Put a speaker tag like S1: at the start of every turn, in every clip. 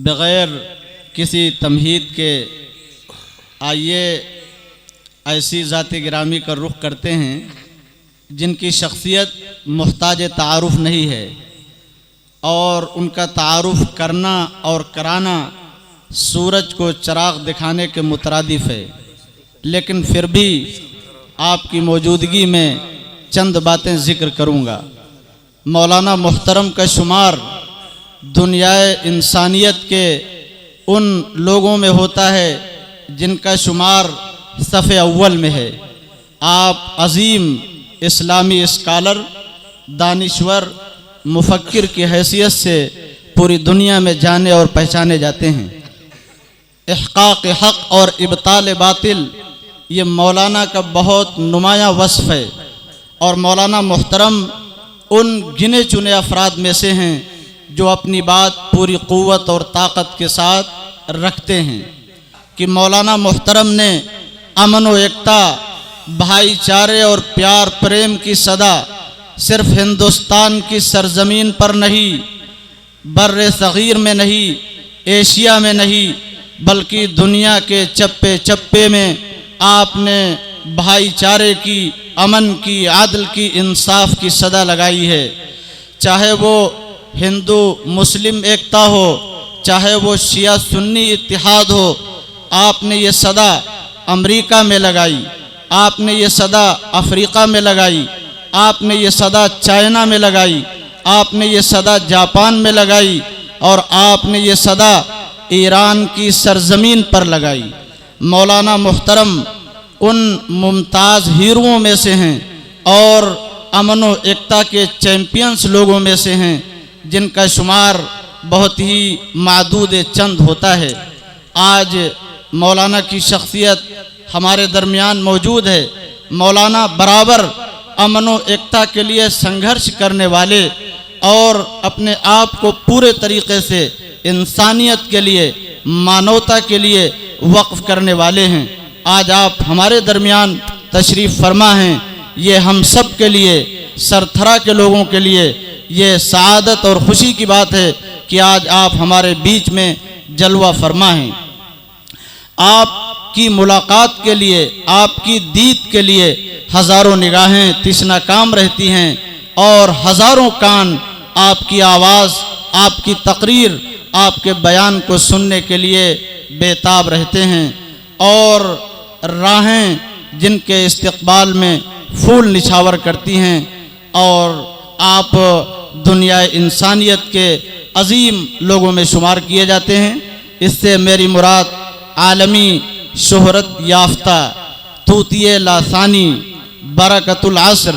S1: बग़ैर किसी तमहीद के आइए ऐसी ज़ात गिरामी का रुख करते हैं जिनकी शख्सियत मुहताज तारुफ़ नहीं है और उनका तारुफ़ करना और कराना सूरज को चिराग दिखाने के मुतरादिफ है। लेकिन फिर भी आपकी मौजूदगी में चंद बातें ज़िक्र करूँगा। मौलाना मुहतरम का शुमार दुनियाए इंसानियत के उन लोगों में होता है जिनका शुमार सफ़े अव्वल में है। आप अज़ीम इस्लामी स्कॉलर, दानिश्वर, मुफक्किर की हैसियत से पूरी दुनिया में जाने और पहचाने जाते हैं। इहक़ाक़ हक़ और इब्ताल बातिल ये मौलाना का बहुत नुमायाँ वस्फ़ है और मौलाना मुहतरम उन गिने चुने अफराद में से हैं जो अपनी बात पूरी क़ुव्वत और ताकत के साथ रखते हैं कि मौलाना मुहतरम ने अमन व एकता, भाईचारे और प्यार प्रेम की सदा सिर्फ हिंदुस्तान की सरज़मीन पर नहीं, बर्रे सग़ीर में नहीं, एशिया में नहीं, बल्कि दुनिया के चप्पे चप्पे में आपने भाईचारे की, अमन की, आदल की, इंसाफ की सदा लगाई है। चाहे वो हिंदू मुस्लिम एकता हो, चाहे वो शिया सुन्नी इत्तिहाद हो, आपने ये सदा अमेरिका में लगाई, आपने ये सदा अफ्रीका में लगाई, आपने ये सदा चाइना में लगाई, आपने ये सदा जापान में लगाई और आपने ये सदा ईरान की सरजमीन पर लगाई। मौलाना मुहतरम उन मुमताज़ हीरों में से हैं और अमन व एकता के चैम्पियंस लोगों में से हैं जिनका शुमार बहुत ही मादूद चंद होता है। आज मौलाना की शख्सियत हमारे दरमियान मौजूद है। मौलाना बराबर अमन व एकता के लिए संघर्ष करने वाले और अपने आप को पूरे तरीक़े से इंसानियत के लिए, मानवता के लिए वक्फ़ करने वाले हैं। आज आप हमारे दरमियान तशरीफ़ फरमा हैं। ये हम सब के लिए, सरथरा के लोगों के लिए ये सआदत और ख़ुशी की बात है कि आज आप हमारे बीच में जलवा फरमा हैं। आपकी मुलाकात के लिए, आपकी दीद के लिए हज़ारों निगाहें तिश्ना काम रहती हैं और हज़ारों कान आपकी आवाज़, आपकी तकरीर, आपके बयान को सुनने के लिए बेताब रहते हैं और राहें जिनके इस्तक़बाल में फूल निछावर करती हैं और आप दुनिया इंसानियत के अज़ीम लोगों में शुमार किए जाते हैं। इससे मेरी मुराद आलमी शोहरत याफ्ता, तूतिए लासानी, बरकतुल असर,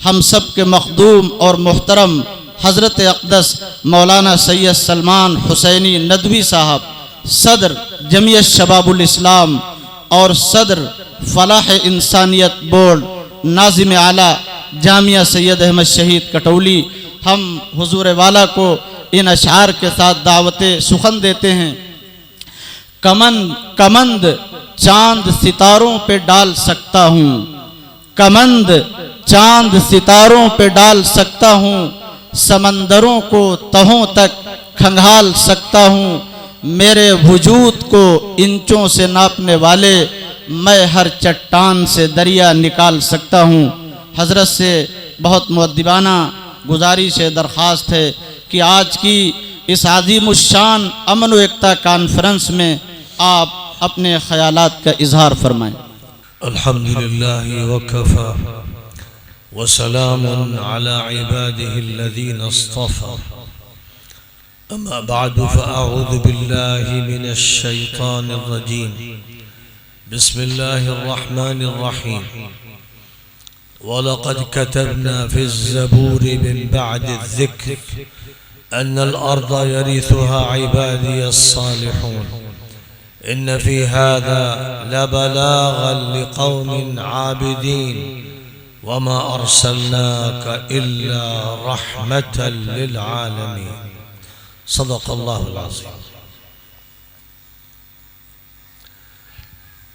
S1: हम सब के मखदूम और मुहतरम हज़रत अक़दस मौलाना सैयद सलमान हुसैनी नदवी साहब, सदर जमियत शबाबुल इस्लाम और सदर फलाह इंसानियत बोर्ड, नाज़िम आला जामिया सैयद अहमद शहीद कटौली, हम हुजूर वाला को इन अशार के साथ दावत सुखन देते हैं। कमंद चांद सितारों पे डाल सकता हूँ, कमंद चांद सितारों पे डाल सकता हूँ, समंदरों को तहों तक खंगाल सकता हूँ, मेरे वजूद को इंचों से नापने वाले मैं हर चट्टान से दरिया निकाल सकता हूँ। हज़रत से बहुत मुअद्दिबाना गुजारिश है, दरख्वास्त है कि आज की इस आज़ीमुश्शान अमन व एकता कॉन्फ्रेंस में आप अपने ख़यालात का इजहार फरमाएँ।
S2: अल्हम्दुलिल्लाह वकफ़ा वसलामुन अला इबादिहिल्लज़ीना इस्तफ़ा, अम्मा बअदु फ़अऊज़ु बिल्लाहि मिनश शैतानिर रजीम, बिस्मिल्लाहिर रहमानिर रहीम। वलक़द कतबना फ़िज़्ज़बूरि मिन बअदिज़्ज़िक्र अन्नल अर्ज़ यरिथुहा इबादियस्सालिहून, इन्न फ़ी हाज़ा लबलाग़न लिक़ौमिन आबिदीन वमा अर्सलनाका इल्ला रहमतल लिल आलमीन। सदक़ल्लाहुल अज़ीम।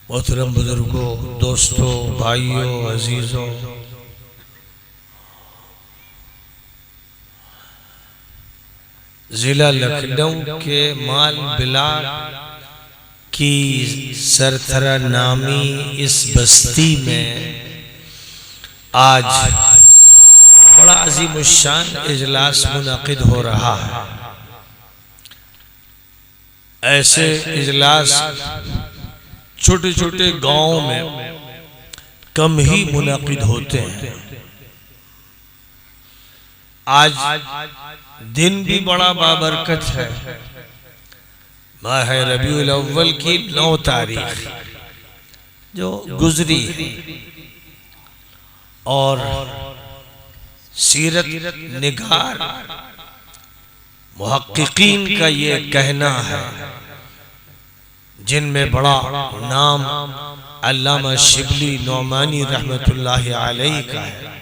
S2: मोहतरम बुजुर्गों, दोस्तों, भाइयों, अजीज़ों, जिला लखनऊ के माल बिला की सरथरा नामी इस बस्ती में आज बड़ा अजीमुशान इजलास मुनक़िद हो रहा है। ऐसे इजलास छोटे छोटे गांवों में कम ही मुनक़िद होते हैं। आज दिन भी बड़ा बाबरकत है। माह रबीउल अव्वल की 9 तारीख जो गुजरी और सीरत निगार मुहक्किकीन का ये कहना है, जिनमें बड़ा नाम अल्लामा शिबली नौमानी रहमतुल्लाहि अलैहि का है,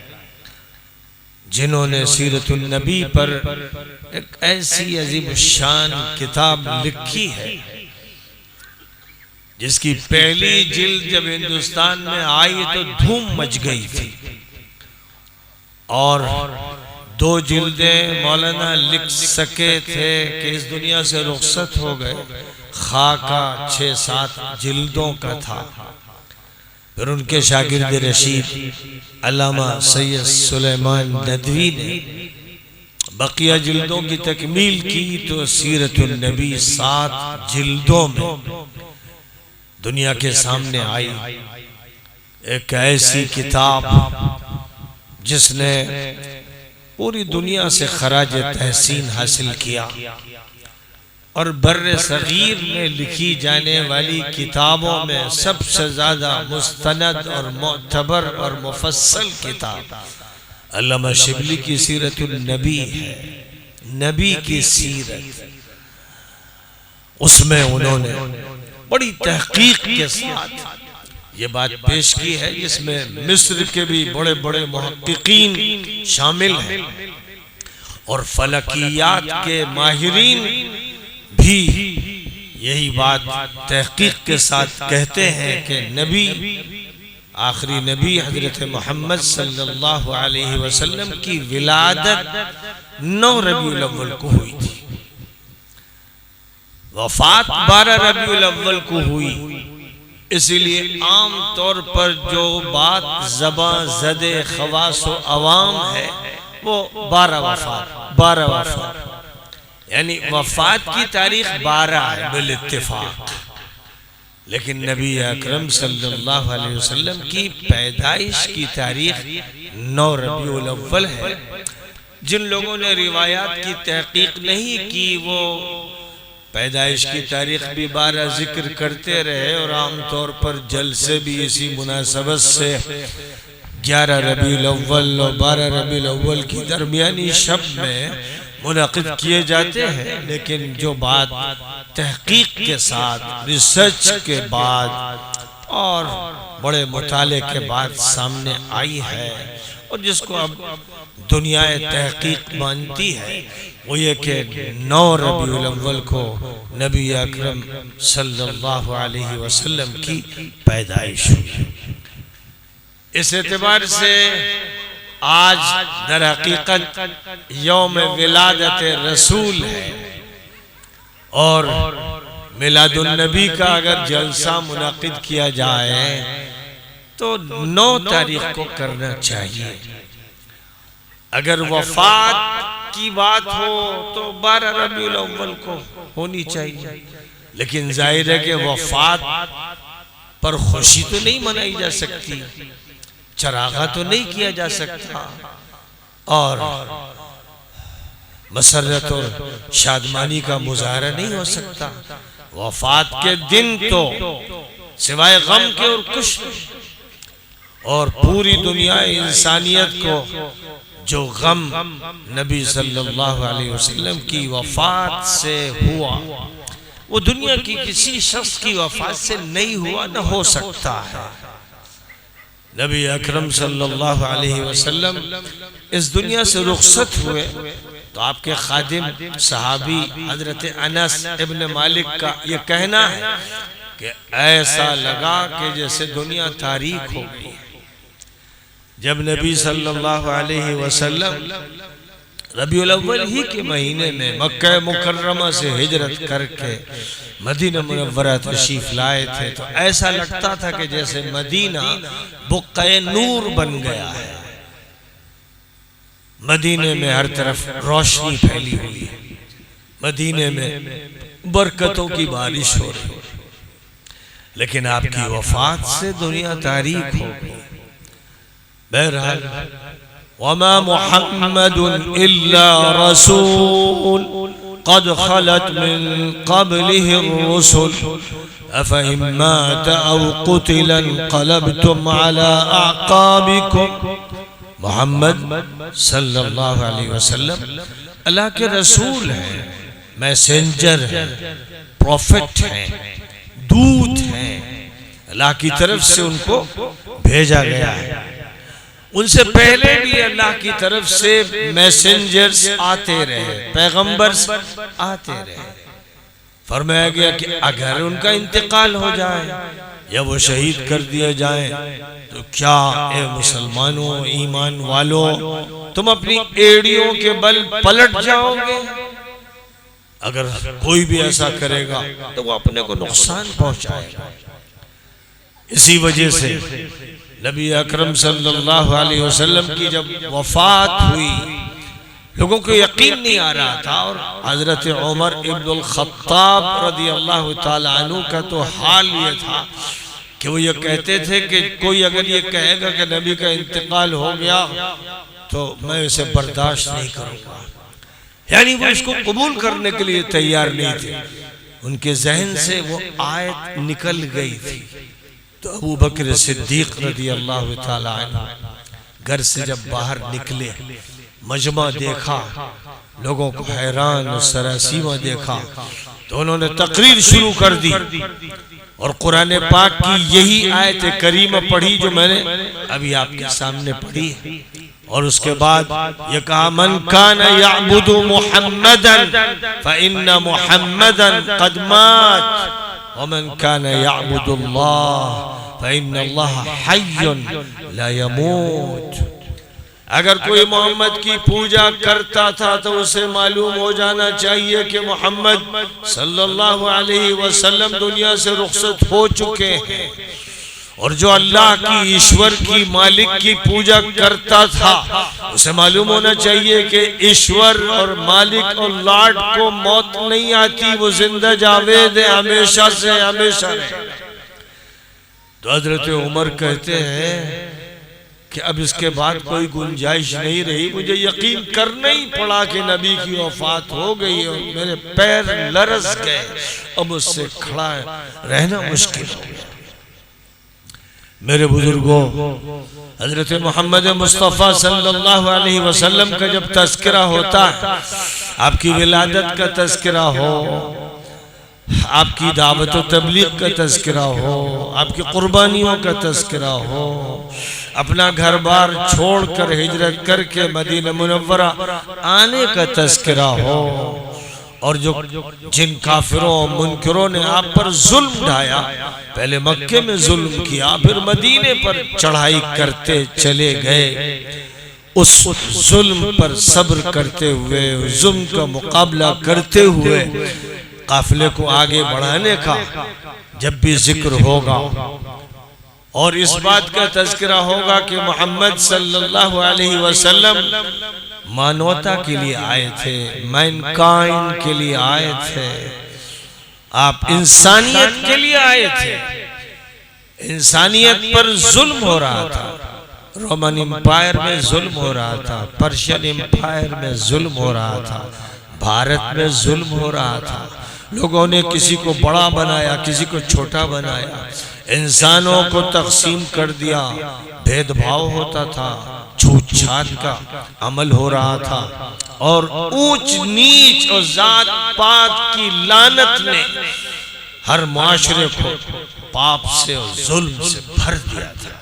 S2: जिन्होंने सीरतुन नबी पर एक ऐसी अजीब शान किताब लिखी है जिसकी पहली जिल्द जब हिंदुस्तान में आई तो धूम मच गई थी और 2 जिल्दें मौलाना लिख सके थे कि इस दुनिया से रुखसत हो गए। खाका 6-7 जिल्दों का था। फिर उनके शागिर्द रशीद अल्लामा सैयद सुलेमान नदवी ने बकिया जिल्दों की तकमील की तो सीरतुन नबी 7 जिल्दों में दुनिया के सामने आई। एक ऐसी किताब जिसने पूरी दुनिया से खराज तहसीन हासिल किया और बर्रे सगीर में लिखी जाने वाली किताबों में सबसे ज्यादा मुस्तनद और मोतबर और मुफस्सल किताब अल्लामा शिबली की सीरतुन नबी है। नबी की सीरत, उसमें उन्होंने बड़ी तहकीक के साथ ये बात पेश की है जिसमें मिस्र के भी बड़े बड़े मुहक्किकीन शामिल हैं और फलकियात के माहिरीन भी यही बात तहकीक के साथ कहते हैं कि नबी आखिरी नबी हजरत मोहम्मद सल्लल्लाहु अलैहि वसल्लम की विलादत 9 रबीउल अव्वल को हुई थी, वफात 12 रबीउल अव्वल को हुई। इसलिए आम तौर पर जो बात ज़बां ज़दे खवास व अवाम है वो 12 वफात यानी वफात की तारीख 12 है बिल इत्तिफाक, लेकिन नबी अकरम सल्लल्लाहु अलैहि वसल्लम की पैदाइश की तारीख 9 रबीउल अव्वल है। जिन लोगों ने रिवायात की तहकीक नहीं की वो पैदाइश की तारीख भी 12 जिक्र करते रहे और आमतौर पर जलसे भी इसी मुनासबत से 11 रबीउल अव्वल और 12 रबीउल अव्वल की दरमियानी शब में मुनक़िद किए जाते हैं। लेकिन जो बात तहकीक के साथ रिसर्च के बाद और बड़े मुताले के बाद सामने आई है और जिसको अब दुनिया तहकीक मानती है वो ये कि 9 रबीउल अव्वल को नबी अकरम सल्लल्लाहु अलैहि वसल्लम की पैदाइश हुई। इस एतबार से आज दर हकीकत यौम विलादत रसूल है और मिलादुन नबी का अगर जलसा मुनक़िद किया जाए तो 9 तारीख को करना चाहिए। अगर वफात की बात हो तो 12 रबीउल अव्वल को होनी चाहिए, लेकिन जाहिर है कि वफात पर खुशी तो नहीं मनाई जा सकती, चरागा तो नहीं किया जा सकता और मसरत और शादमानी का मुजाहरा नहीं हो सकता। वफात के दिन तो सिवाय गम के और कुछ, और पूरी दुनिया इंसानियत को जो गम नबी सल्लल्लाहु अलैहि वसल्लम की वफात से हुआ वो दुनिया की किसी शख्स की वफात से नहीं हुआ, न हो सकता है। नबी अकरम सल्लल्लाहु अलैहि वसल्लम इस दुनिया से रुखसत हुए तो आपके खादिम सहाबी हजरत अनस इब्न मालिक का ये कहना है कि ऐसा लगा कि जैसे दुनिया तारीख हो गई। जब नबी सल्लल्लाहु अलैहि वसल्लम रबीउल अव्वल ही के महीने में मक्का मुकर्रमा से हिजरत करके मदीना मुनव्वरा तशरीफ लाए थे, तो ऐसा लगता था कि जैसे मदीना बुक़्क़े नूर बन गया है। मदीने में हर तरफ रोशनी फैली हुई है, मदीने में बरकतों की बारिश हो रही है। लेकिन आपकी वफात से दुनिया तारीख हो गई। बहरहाल वमा मुहम्मदुन इल्ला रसूल क़द खलत मिन क़ब्लिहि रुसुल अफ़इन मात औ क़ुतिला इंक़लबतुम अला अअक़ाबिकुम। मोहम्मद सल्लल्लाहु अलैहि वसल्लम अल्लाह के रसूल हैं, मैसेंजर हैं, प्रॉफिट हैं, दूत हैं, अल्लाह की तरफ से उनको भेजा गया है। उनसे पहले भी अल्लाह की तरफ से मैसेंजर्स आते रहे, पैगंबर्स आते रहे। फरमाया गया कि अगर उनका इंतकाल हो जाए या वो शहीद कर दिए जाए तो क्या ए मुसलमानों, ईमान वालों, तुम अपनी एड़ियों के बल पलट जाओगे? अगर कोई भी ऐसा करेगा तो वो अपने को नुकसान पहुंचाएगा। इसी वजह से नबी अकरम सल्लल्लाहु अलैहि वसल्लम की जब वफात हुई, लोगों को यकीन नहीं आ रहा था। और हजरत उमर इब्नुल खत्ताब रदियल्लाहु ताला अन्हु का तो हाल ये था कि वो ये कहते थे कि कोई अगर ये कहेगा कि नबी का इंतकाल हो गया तो मैं इसे बर्दाश्त नहीं करूंगा। यानी वो इसको कबूल करने के लिए तैयार नहीं थे। उनके जहन से वो आयत निकल गई थी। तो अबू बकर सिद्दीक रदियल्लाहु ताला अन्हु घर से जब बाहर निकले, मजमा देखा, लोगों को हैरान और सरासीमा देखा, तो उन्होंने तकरीर शुरू कर दी और कुरान पाक की यही आयत करीमा पढ़ी जो मैंने अभी आपके सामने पढ़ी है। और उसके बाद ये कहा, मन काना यअबुदु मुहम्मदन फइन्न मुहम्मदन क़द मात व मन काना यअबुदुल्लाह फइन्नल्लाह हय्युन ला यमूत। अगर कोई मोहम्मद की पूजा करता था तो उसे मालूम हो जाना चाहिए कि मोहम्मद सल्लल्लाहु अलैहि वसल्लम दुनिया से रुखसत हो चुके हैं। और जो अल्लाह की, ईश्वर की, मालिक की पूजा करता था उसे मालूम होना चाहिए कि ईश्वर और मालिक और लॉर्ड को मौत नहीं आती, वो जिंदा जावेद है, हमेशा से हमेशा रहेगा। तो हजरत उमर कहते हैं कि अब इसके बाद कोई गुंजाइश नहीं रही, मुझे यकीन करना ही पड़ा कि नबी की वफात हो गई और मेरे पैर लरस गए, अब उससे खड़ा रहना मुश्किल हो गया। मेरे बुजुर्गों, हजरत मोहम्मद मुस्तफ़ा सल्लल्लाहु अलैहि वसल्लम का जब तज़किरा होता है, आपकी विलादत का तज़किरा हो, आपकी दावत व तबलीग का तज़किरा हो, आपकी कुर्बानियों का तज़किरा हो, अपना घर बार छोड़कर हिजरत करके मदीना मुनव्वरा आने का तज़किरा हो, और जो जिन काफिरों मुनकिरों ने आप पर जुल्म ढाया, पहले मक्के में जुल्म किया, फिर मदीने पर चढ़ाई करते चले गए, उस जुल्म पर सब्र करते हुए, जुल्म का मुकाबला करते हुए काफिले को आगे बढ़ाने का जब भी जिक्र होगा और इस बात का तज़किरा होगा कि मोहम्मद सल्लल्लाहु अलैहि वसल्लम मानवता के लिए आए थे, मैनकाइंड के लिए आए थे, आप इंसानियत के लिए आए थे। इंसानियत पर जुल्म हो रहा था, रोमन एम्पायर में जुल्म हो रहा था, पर्शियन एम्पायर में जुल्म हो रहा था, भारत में जुल्म हो रहा था। लोगों ने किसी को बड़ा बनाया, किसी को छोटा बनाया, इंसानों को तकसीम कर दिया, भेदभाव होता था, छूत छात का अमल हो रहा था, और ऊंच नीच और जात पात की लानत ने हर माशरे को पाप से और जुल्म से भर दिया था।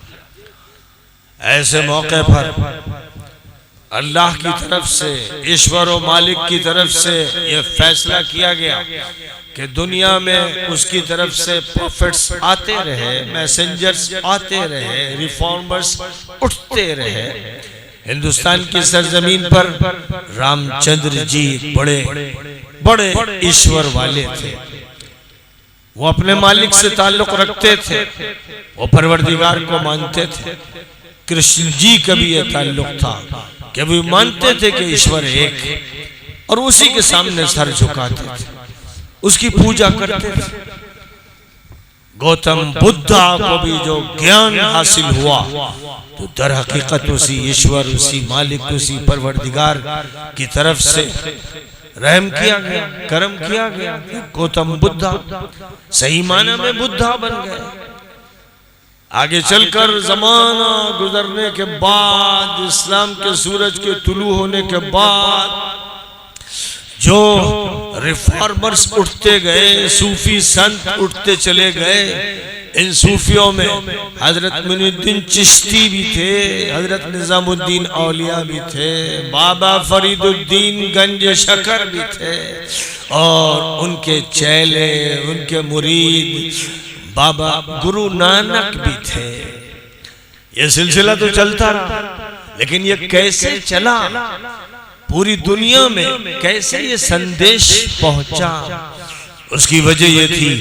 S2: ऐसे मौके पर अल्लाह की तरफ से, ईश्वर और मालिक की तरफ से यह फैसला किया गया कि दुनिया में उसकी तरफ से प्रॉफिट्स आते रहे, मैसेंजर्स आते रहे, रिफॉर्मर्स उठते रहे, हिंदुस्तान की सरजमीन पर रामचंद्र जी बड़े बड़े ईश्वर वाले थे। वो अपने मालिक से ताल्लुक रखते थे, वो परवरदिगार को मानते थे। कृष्ण जी का भी यह ताल्लुक था कि वे मानते थे कि ईश्वर एक है और उसी के सामने सर झुकाते थे, उसकी पूजा करते थे। गौतम बुद्धा को भी जो ज्ञान हासिल हुआ तो दर हकीकत उसी ईश्वर, उसी मालिक, उसी परवरदिगार की तरफ से रहम किया गया, करम किया गया। गौतम बुद्धा सही माना में बुद्धा बन गए। आगे चलकर जमाना गुजरने के बाद, इस्लाम के सूरज के तुलू होने के बाद जो रिफॉर्मर्स उठते गए, सूफी संत उठते चले गए, इन सूफियों में हजरत मुइनुद्दीन चिश्ती भी थे, हजरत निजामुद्दीन औलिया भी थे, बाबा फरीदुद्दीन गंज शकर भी थे और उनके चेले, उनके मुरीद बाबा गुरु नानक भी थे। ये सिलसिला तो चलता रहा, लेकिन ये कैसे चला, पूरी दुनिया में कैसे ये संदेश पहुंचा, उसकी वजह ये थी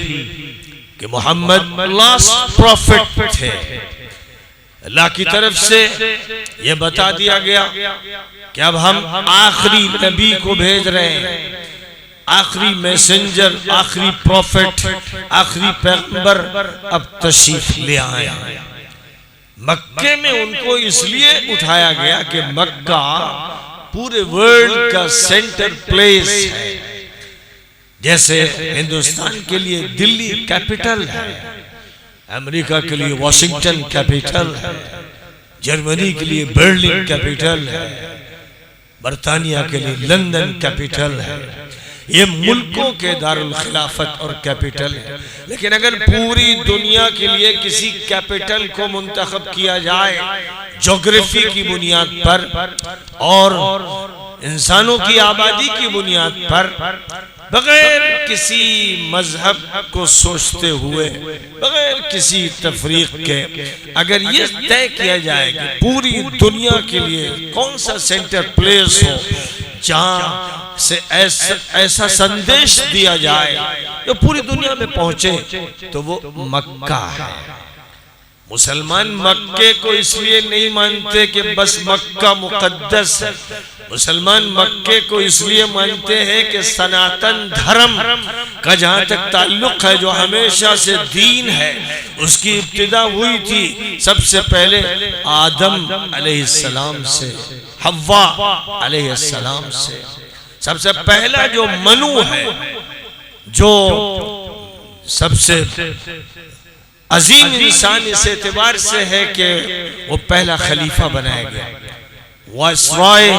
S2: कि मोहम्मद लास्ट प्रॉफिट थे। अल्लाह की तरफ से ये बता दिया गया कि अब हम आखिरी नबी को भेज रहे हैं, आखिरी मैसेंजर, आखिरी प्रॉफिट, आखिरी पैगंबर अब तशरीफ ले आए। मक्के में उनको इसलिए उठाया गया कि मक्का पूरे वर्ल्ड का सेंटर प्लेस है। जैसे हिंदुस्तान के लिए दिल्ली कैपिटल है, अमेरिका के लिए वॉशिंगटन कैपिटल है, जर्मनी के लिए बर्लिन कैपिटल है, बर्तानिया के लिए लंदन कैपिटल है। ये मुल्कों के दारुल खिलाफत और कैपिटल है। लेकिन अगर पूरी दुनिया के लिए किसी कैपिटल को मुंतखब किया जाए ज्योग्राफी की बुनियाद पर और इंसानों की आबादी की बुनियाद पर, बगैर किसी मजहब को सोचते हुए, बगैर किसी तफरीक के, अगर ये तय किया जाए कि पूरी दुनिया के लिए कौन सा सेंटर प्लेस हो जहां से ऐसा संदेश दिया जाए जो पूरी दुनिया में पहुंचे, तो वो मक्का है। मुसलमान मक्के को इसलिए नहीं मानते कि बस मक्का मुकद्दस है, मुसलमान मक्के को इसलिए मानते हैं कि सनातन धर्म का जहाँ तक ताल्लुक है, जो हमेशा से दीन है, उसकी इब्तिदा हुई थी सबसे पहले आदम अलैहिस्सलाम से, हव्वा अलैहिस्सलाम से। सबसे पहला जो मनु है, जो सबसे अजीम इंसान इस एतबार से है कि वो पहला खलीफा बनाया गया, वाइसरॉय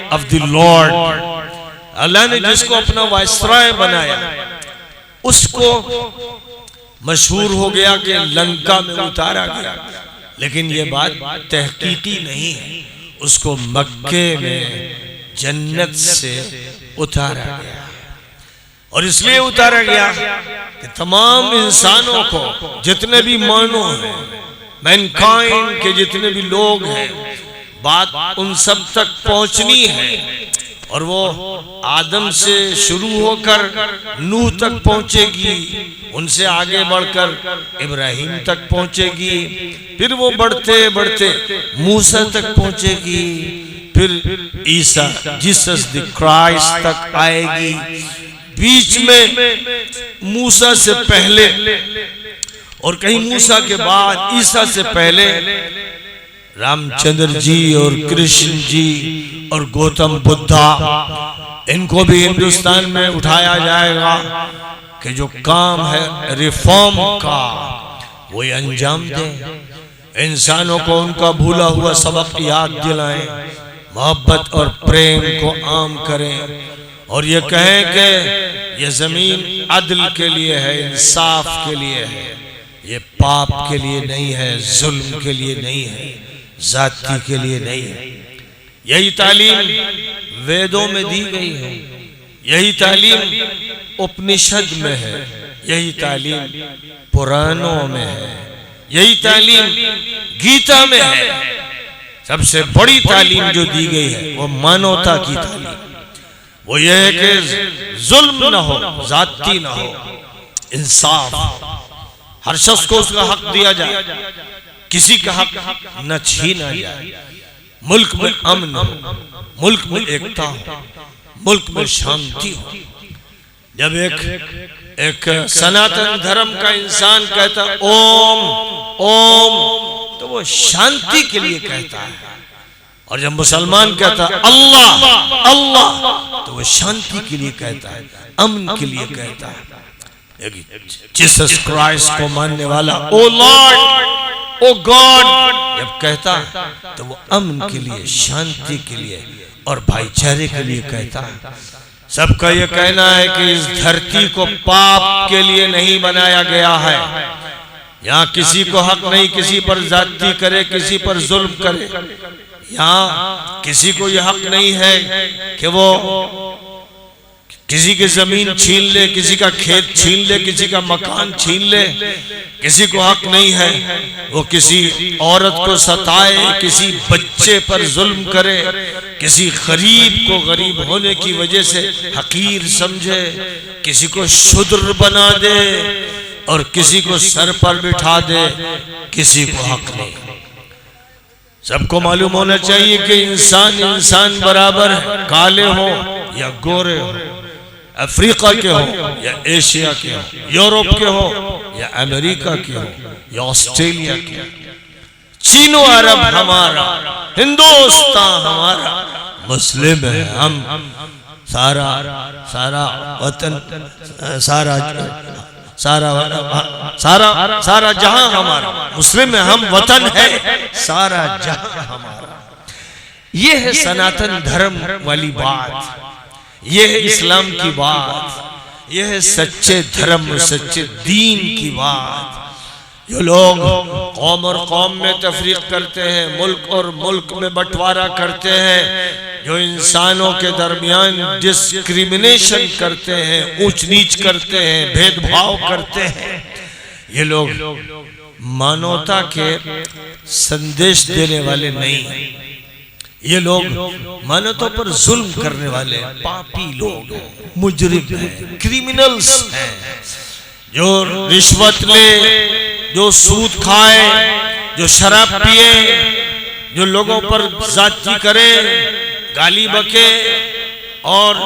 S2: ऑफ द लॉर्ड। अल्लाह ने जिसको अपना वाइसरॉय बनाया, उसको मशहूर हो गया कि लंका में उतारा गया, लेकिन ये बात तहकीकी नहीं है। उसको मक्के में जन्नत से उतारा गया, और इसलिए उतारा गया कि तमाम इंसानों को, जितने भी मानो हैं, मैनकाइंड के जितने भी लोग हैं, बात उन सब तक पहुंचनी है। और वो आदम से शुरू होकर नूह तक पहुंचेगी, उनसे आगे बढ़कर इब्राहिम तक पहुंचेगी, फिर वो बढ़ते बढ़ते मूसा तक पहुंचेगी, फिर ईसा जीसस द क्राइस्ट तक आएगी। बीच में मूसा से पहले और कहीं मूसा के बाद, ईसा से पहले रामचंद्र जी और कृष्ण जी और गौतम बुद्धा, इनको भी हिंदुस्तान में उठाया जाएगा कि जो काम है रिफॉर्म का वो अंजाम दें, इंसानों को उनका भूला हुआ सबक याद दिलाएं, मोहब्बत और प्रेम को आम करें, और ये कहें कि ये जमीन अदल के लिए है, इंसाफ के लिए है, ये पाप के लिए नहीं है, जुल्म के लिए नहीं है, जाति के लिए नहीं है। यही तालीम वेदों में दी गई है, यही तालीम उपनिषद में है, यही तालीम पुराणों में है, यही तालीम गीता में है सबसे बड़ी तालीम जो दी गई है वो मानवता की तालीम। वो ये है कि जुल्म ना हो, जाती ना हो, इंसाफ, हर शख्स को उसका हक दिया जाए, किसी का हक न छीना जाए, मुल्क में अमन हो, मुल्क में एकता हो, मुल्क में शांति हो। जब एक सनातन धर्म का इंसान कहता ओम ओम तो वो शांति के लिए कहता है, और जब मुसलमान कहता है अल्लाह अल्लाह तो वो शांति के लिए कहता है, अमन के लिए कहता है। जीसस क्राइस्ट को मानने वाला ओ लॉर्ड ओ गॉड जब कहता है तो वो अमन के लिए, शांति के लिए और भाईचारे के लिए कहता है। सबका ये कहना है कि इस धरती को पाप के लिए नहीं बनाया गया है। यहाँ किसी को हक नहीं किसी पर ज्यादती करे, किसी पर जुल्म करे। यहाँ किसी को ये हक नहीं है कि वो किसी की जमीन छीन ले, किसी का खेत छीन ले, किसी का मकान छीन ले। किसी को हक नहीं है वो किसी औरत को सताए, किसी बच्चे पर जुल्म करे, किसी गरीब को गरीब होने की वजह से हकीर समझे, किसी को शूद्र बना दे और किसी को सर पर बिठा दे। किसी को हक नहीं। सबको मालूम होना चाहिए कि इंसान इंसान बराबर है, काले हो या गोरे हो, अफ्रीका के हो या एशिया के हो, यूरोप के हो या अमेरिका के हो या ऑस्ट्रेलिया के हो, चीनो अरब हमारा, हिंदुस्तान हमारा, मुस्लिम है हम, सारा सारा वतन सारा सारा सारा सारा जहां हमारा, मुस्लिम है हम, वतन है सारा जहां हमारा। ये है सनातन धर्म वाली बात, ये है इस्लाम की बात, ये है सच्चे धर्म सच्चे दीन की बात। जो लोग कौम और कौम में तफरीक करते हैं, मुल्क और मुल्क में बंटवारा करते हैं, जो इंसानों के दरमियान डिस्क्रिमिनेशन करते हैं, ऊंच नीच करते हैं, भेदभाव करते हैं, ये लोग मानवता के संदेश देने वाले नहीं। ये लोग मानवता पर जुल्म करने वाले पापी लोग, मुजरिम हैं, क्रिमिनल्स हैं, जो रिश्वत ले, जो सूद खाए, जो शराब पिए, जो लोगों पर जाति करे, गाली बके और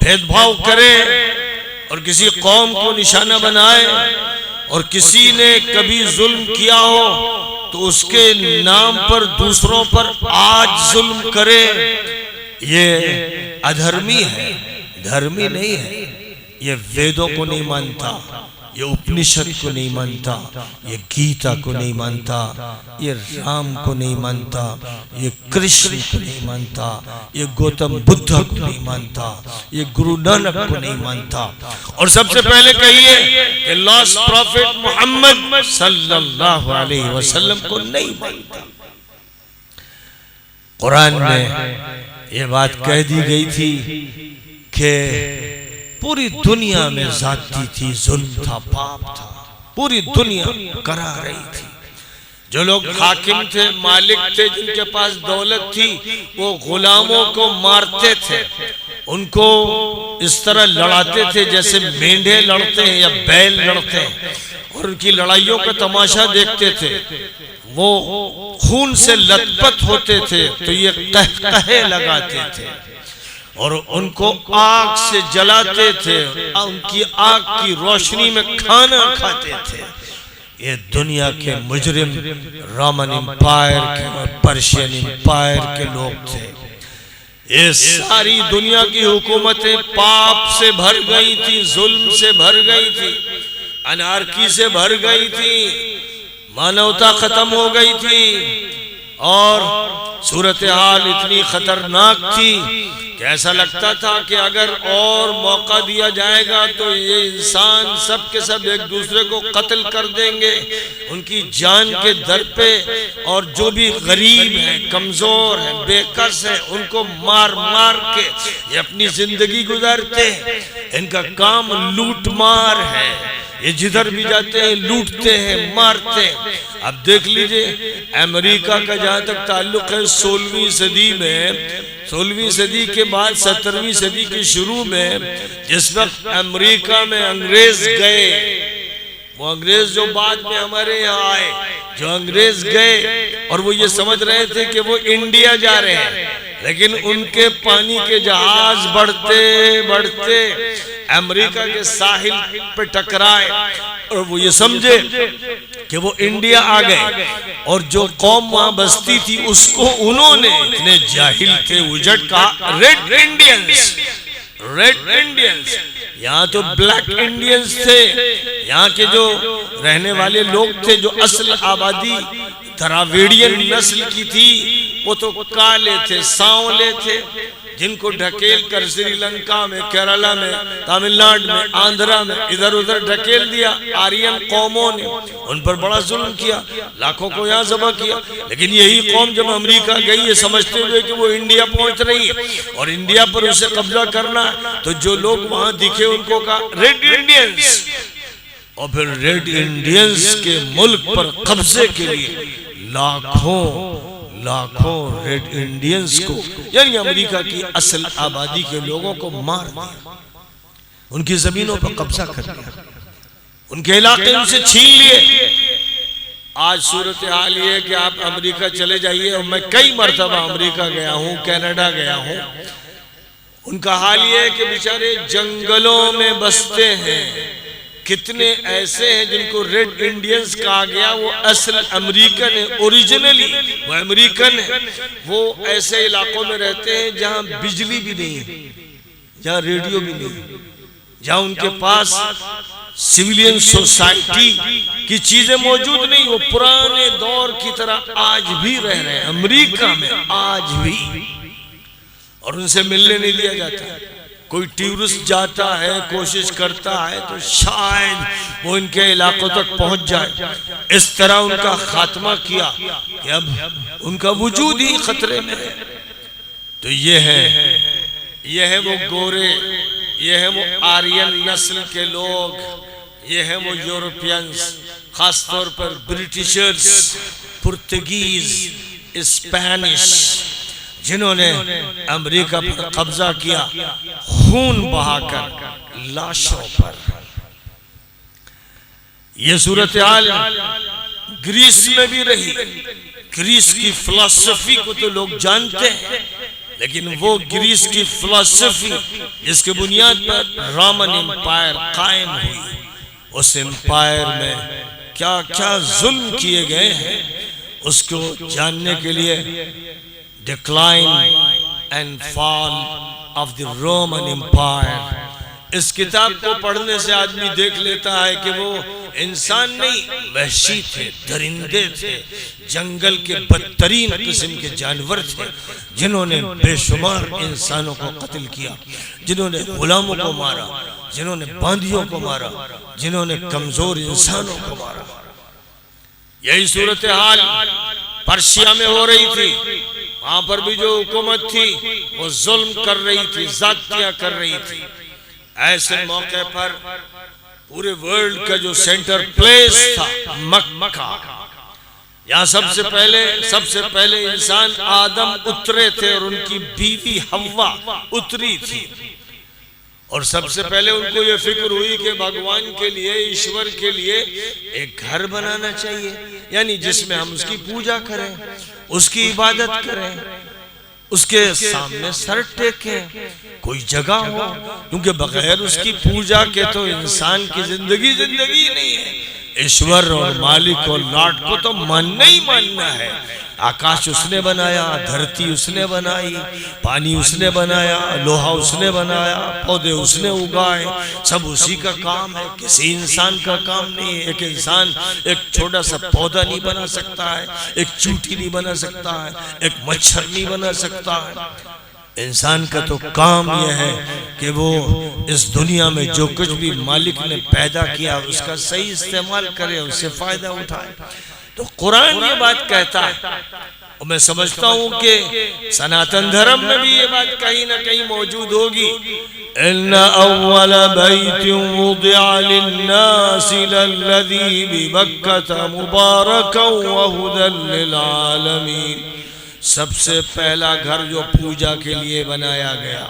S2: भेदभाव करे और किसी कौम को निशाना बनाए, और किसी ने कभी जुल्म किया हो तो उसके नाम पर दूसरों पर आज जुल्म करे, ये अधर्मी है, धर्मी नहीं है। ये वेदों को नहीं मानता, ये उपनिषद को नहीं मानता, ये गीता को नहीं मानता, ये राम को नहीं मानता, ये कृष्ण को नहीं मानता, ये गौतम बुद्ध को नहीं मानता, ये गुरु नानक को नहीं मानता। और सबसे पहले कहिए कि लास्ट प्रॉफिट मोहम्मद सल्लल्लाहु अलैहि वसल्लम को नहीं मानता। कुरान में ये बात कह दी गई थी कि पूरी दुनिया में जाति थी, जुल्म था, पाप था, पूरी दुनिया करा रही थी। जो लोग हाकिम थे, मालिक थे, जिनके पास दौलत थी, वो गुलामों को मारते थे, उनको इस तरह लड़ाते थे जैसे मेंढे लड़ते हैं या बैल लड़ते हैं, और उनकी लड़ाइयों का तमाशा देखते थे। वो खून से लथपथ होते थे तो ये कहकहे लगाते थे और उनको आग से जलाते थे, उनकी आग की रोशनी में खाना खाते थे। ये दुनिया के मुजरिम रोमन एम्पायर के और पर्शियन एम्पायर के लोग थे। ये सारी दुनिया की हुकूमतें पाप से भर गई थी, जुल्म से भर गई थी, अनारकी से भर गई थी, मानवता खत्म हो गई थी, और सूरत हाल इतनी खतरनाक थी कि ऐसा लगता था कि अगर और मौका दिया जाएगा तो ये इंसान सब के सब एक दूसरे को कत्ल कर देंगे, उनकी जान के दर पे, और जो भी गरीब हैं, कमजोर हैं, बेकस हैं, उनको मार मार के ये अपनी जिंदगी गुजारते हैं। इनका काम लूट मार है, ये जिधर भी जाते हैं लूटते हैं, मारते हैं। अब देख लीजिए अमेरिका का जहां तक ताल्लुक है 16वीं सदी में, 16वीं सदी के बाद 17वीं सदी के शुरू में जिस वक्त अमेरिका में अंग्रेज गए, वो अंग्रेज जो बाद में हमारे यहाँ आए, जो अंग्रेज गए और वो ये समझ रहे थे कि वो इंडिया जा रहे हैं, लेकिन उनके पानी के जहाज बढ़ते बढ़ते अमेरिका के साहिल पे टकराए और वो ये समझे कि वो इंडिया आ गए। और जो कौम वहां बसती थी उसको उन्होंने, इतने जाहिल थे, उजड़ कहा रेड इंडियंस, रेड इंडियंस। यहाँ तो ब्लैक इंडियंस थे, यहाँ के जो रहने वाले लोग थे, जो असल आबादी द्राविडियन नस्ल की थी, वो तो काले थे, सांवले थे, जिनको ढकेल कर श्रीलंका में, केरला में, तमिलनाडु में, आंध्रा में इधर उधर ढकेल दिया आर्यन कौमों ने। उन पर बड़ा जुल्म किया, लाखों को यहाँ ज़ब्ह किया। लेकिन यही कौम जब अमेरिका गई ये समझते हुए कि वो इंडिया पहुंच रही है और इंडिया पर उसे कब्जा करना है, तो जो लोग वहां दिखे उनको कहा रेड इंडियंस। और फिर रेड इंडियंस के मुल्क पर कब्जे के लिए लाखों रेड इंडियंस को, यानी अमेरिका की असल आबादी के लोगों को मार दिया, उनकी जमीनों पर कब्जा कर लिया, उनके इलाके उनसे छीन लिए। आज सूरत हाल ये है कि आप अमेरिका चले जाइए, और मैं कई मरतबा अमेरिका गया हूँ, कनाडा गया हूँ, उनका हाल ये है कि बेचारे जंगलों में बसते हैं। कितने ऐसे हैं जिनको रेड इंडियंस कहा गया, वो असल अमेरिकन है, ओरिजिनली वो अमेरिकन है। वो ऐसे इलाकों में रहते हैं जहां बिजली भी नहीं है, जहां रेडियो भी नहीं है, जहां उनके पास सिविलियन सोसाइटी की चीजें मौजूद नहीं। वो पुराने दौर की तरह आज भी रह रहे हैं अमेरिका में, आज भी, और उनसे मिलने नहीं दिया जाता। कोई टूरिस्ट जाता है, कोशिश करता है तो शायद वो इनके इलाकों तक पहुंच जाए। इस तरह उनका खात्मा किया कि अब उनका वजूद ही खतरे में है। तो ये है वो गोरे, ये है वो आर्यन नस्ल के लोग, ये है वो यूरोपियंस, खासतौर पर ब्रिटिशर्स, पुर्तगीज, स्पेनिश, जिन्होंने अमेरिका पर कब्जा किया खून बहाकर, लाशों पर। यह सूरत हाल ग्रीस में भी रही। ग्रीस की फिलॉसफी को तो लोग जानते हैं, लेकिन वो ग्रीस की फिलॉसफी जिसके बुनियाद पर रोमन एम्पायर कायम हुई, उस एम्पायर में क्या क्या जुल्म किए गए हैं, उसको जानने के लिए decline and fall of the Roman Empire, इस किताब को पढ़ने से आदमी देख लेता है कि वो इंसान नहीं, वहशी थे, दरिंदे थे, जंगल के बदतरीन किस्म के जानवर थे, जिन्होंने बेशुमार इंसानों को कत्ल किया, जिन्होंने गुलामों को मारा, जिन्होंने बांदियों को मारा, जिन्होंने कमजोर इंसानों को मारा। यही सूरत हाल पर्शिया में हो रही थी। वहां पर भी जो हुकूमत थी वो जुल्म कर रही थी, ज़्यादतियां कर रही थी। ऐसे मौके पर पूरे वर्ल्ड का जो सेंटर प्लेस था मक्का, यहाँ सबसे पहले इंसान आदम उतरे थे और उनकी बीवी हव्वा उतरी थी। और सबसे पहले उनको ये फिक्र हुई कि भगवान के लिए, ईश्वर के लिए एक घर बनाना चाहिए, यानी जिसमें हम उसकी पूजा करें, उसकी इबादत करें, उसके सामने सर टेकें, कोई जगह हो, क्योंकि बगैर उसकी पूजा के तो इंसान की जिंदगी नहीं है। ईश्वर और मालिक और लॉर्ड को तो मानना ही मानना है। आकाश उसने बनाया, धरती उसने बनाई, पानी उसने बनाया, लोहा उसने बनाया, पौधे उसने उगाए, सब उसी का काम है, किसी इंसान का काम नहीं है। एक इंसान एक छोटा सा पौधा नहीं बना सकता है, एक चींटी नहीं बना सकता है, एक मच्छर नहीं बना सकता है। इंसान का तो काम यह है कि वो इस दुनिया में जो कुछ भी मालिक ने पैदा किया उसका सही इस्तेमाल करे, उससे फायदा उठाए। तो कुरान ये बात कहता है, और मैं समझता हूं कि सनातन धर्म में भी ये बात कहीं ना कहीं मौजूद होगी। इन्ना अव्वल बैतिन वुदिअ लिन्नास लल्लज़ी बिबक्कता मुबारकन व हुदल लिल आलमीन। सबसे पहला घर जो पूजा के लिए बनाया गया,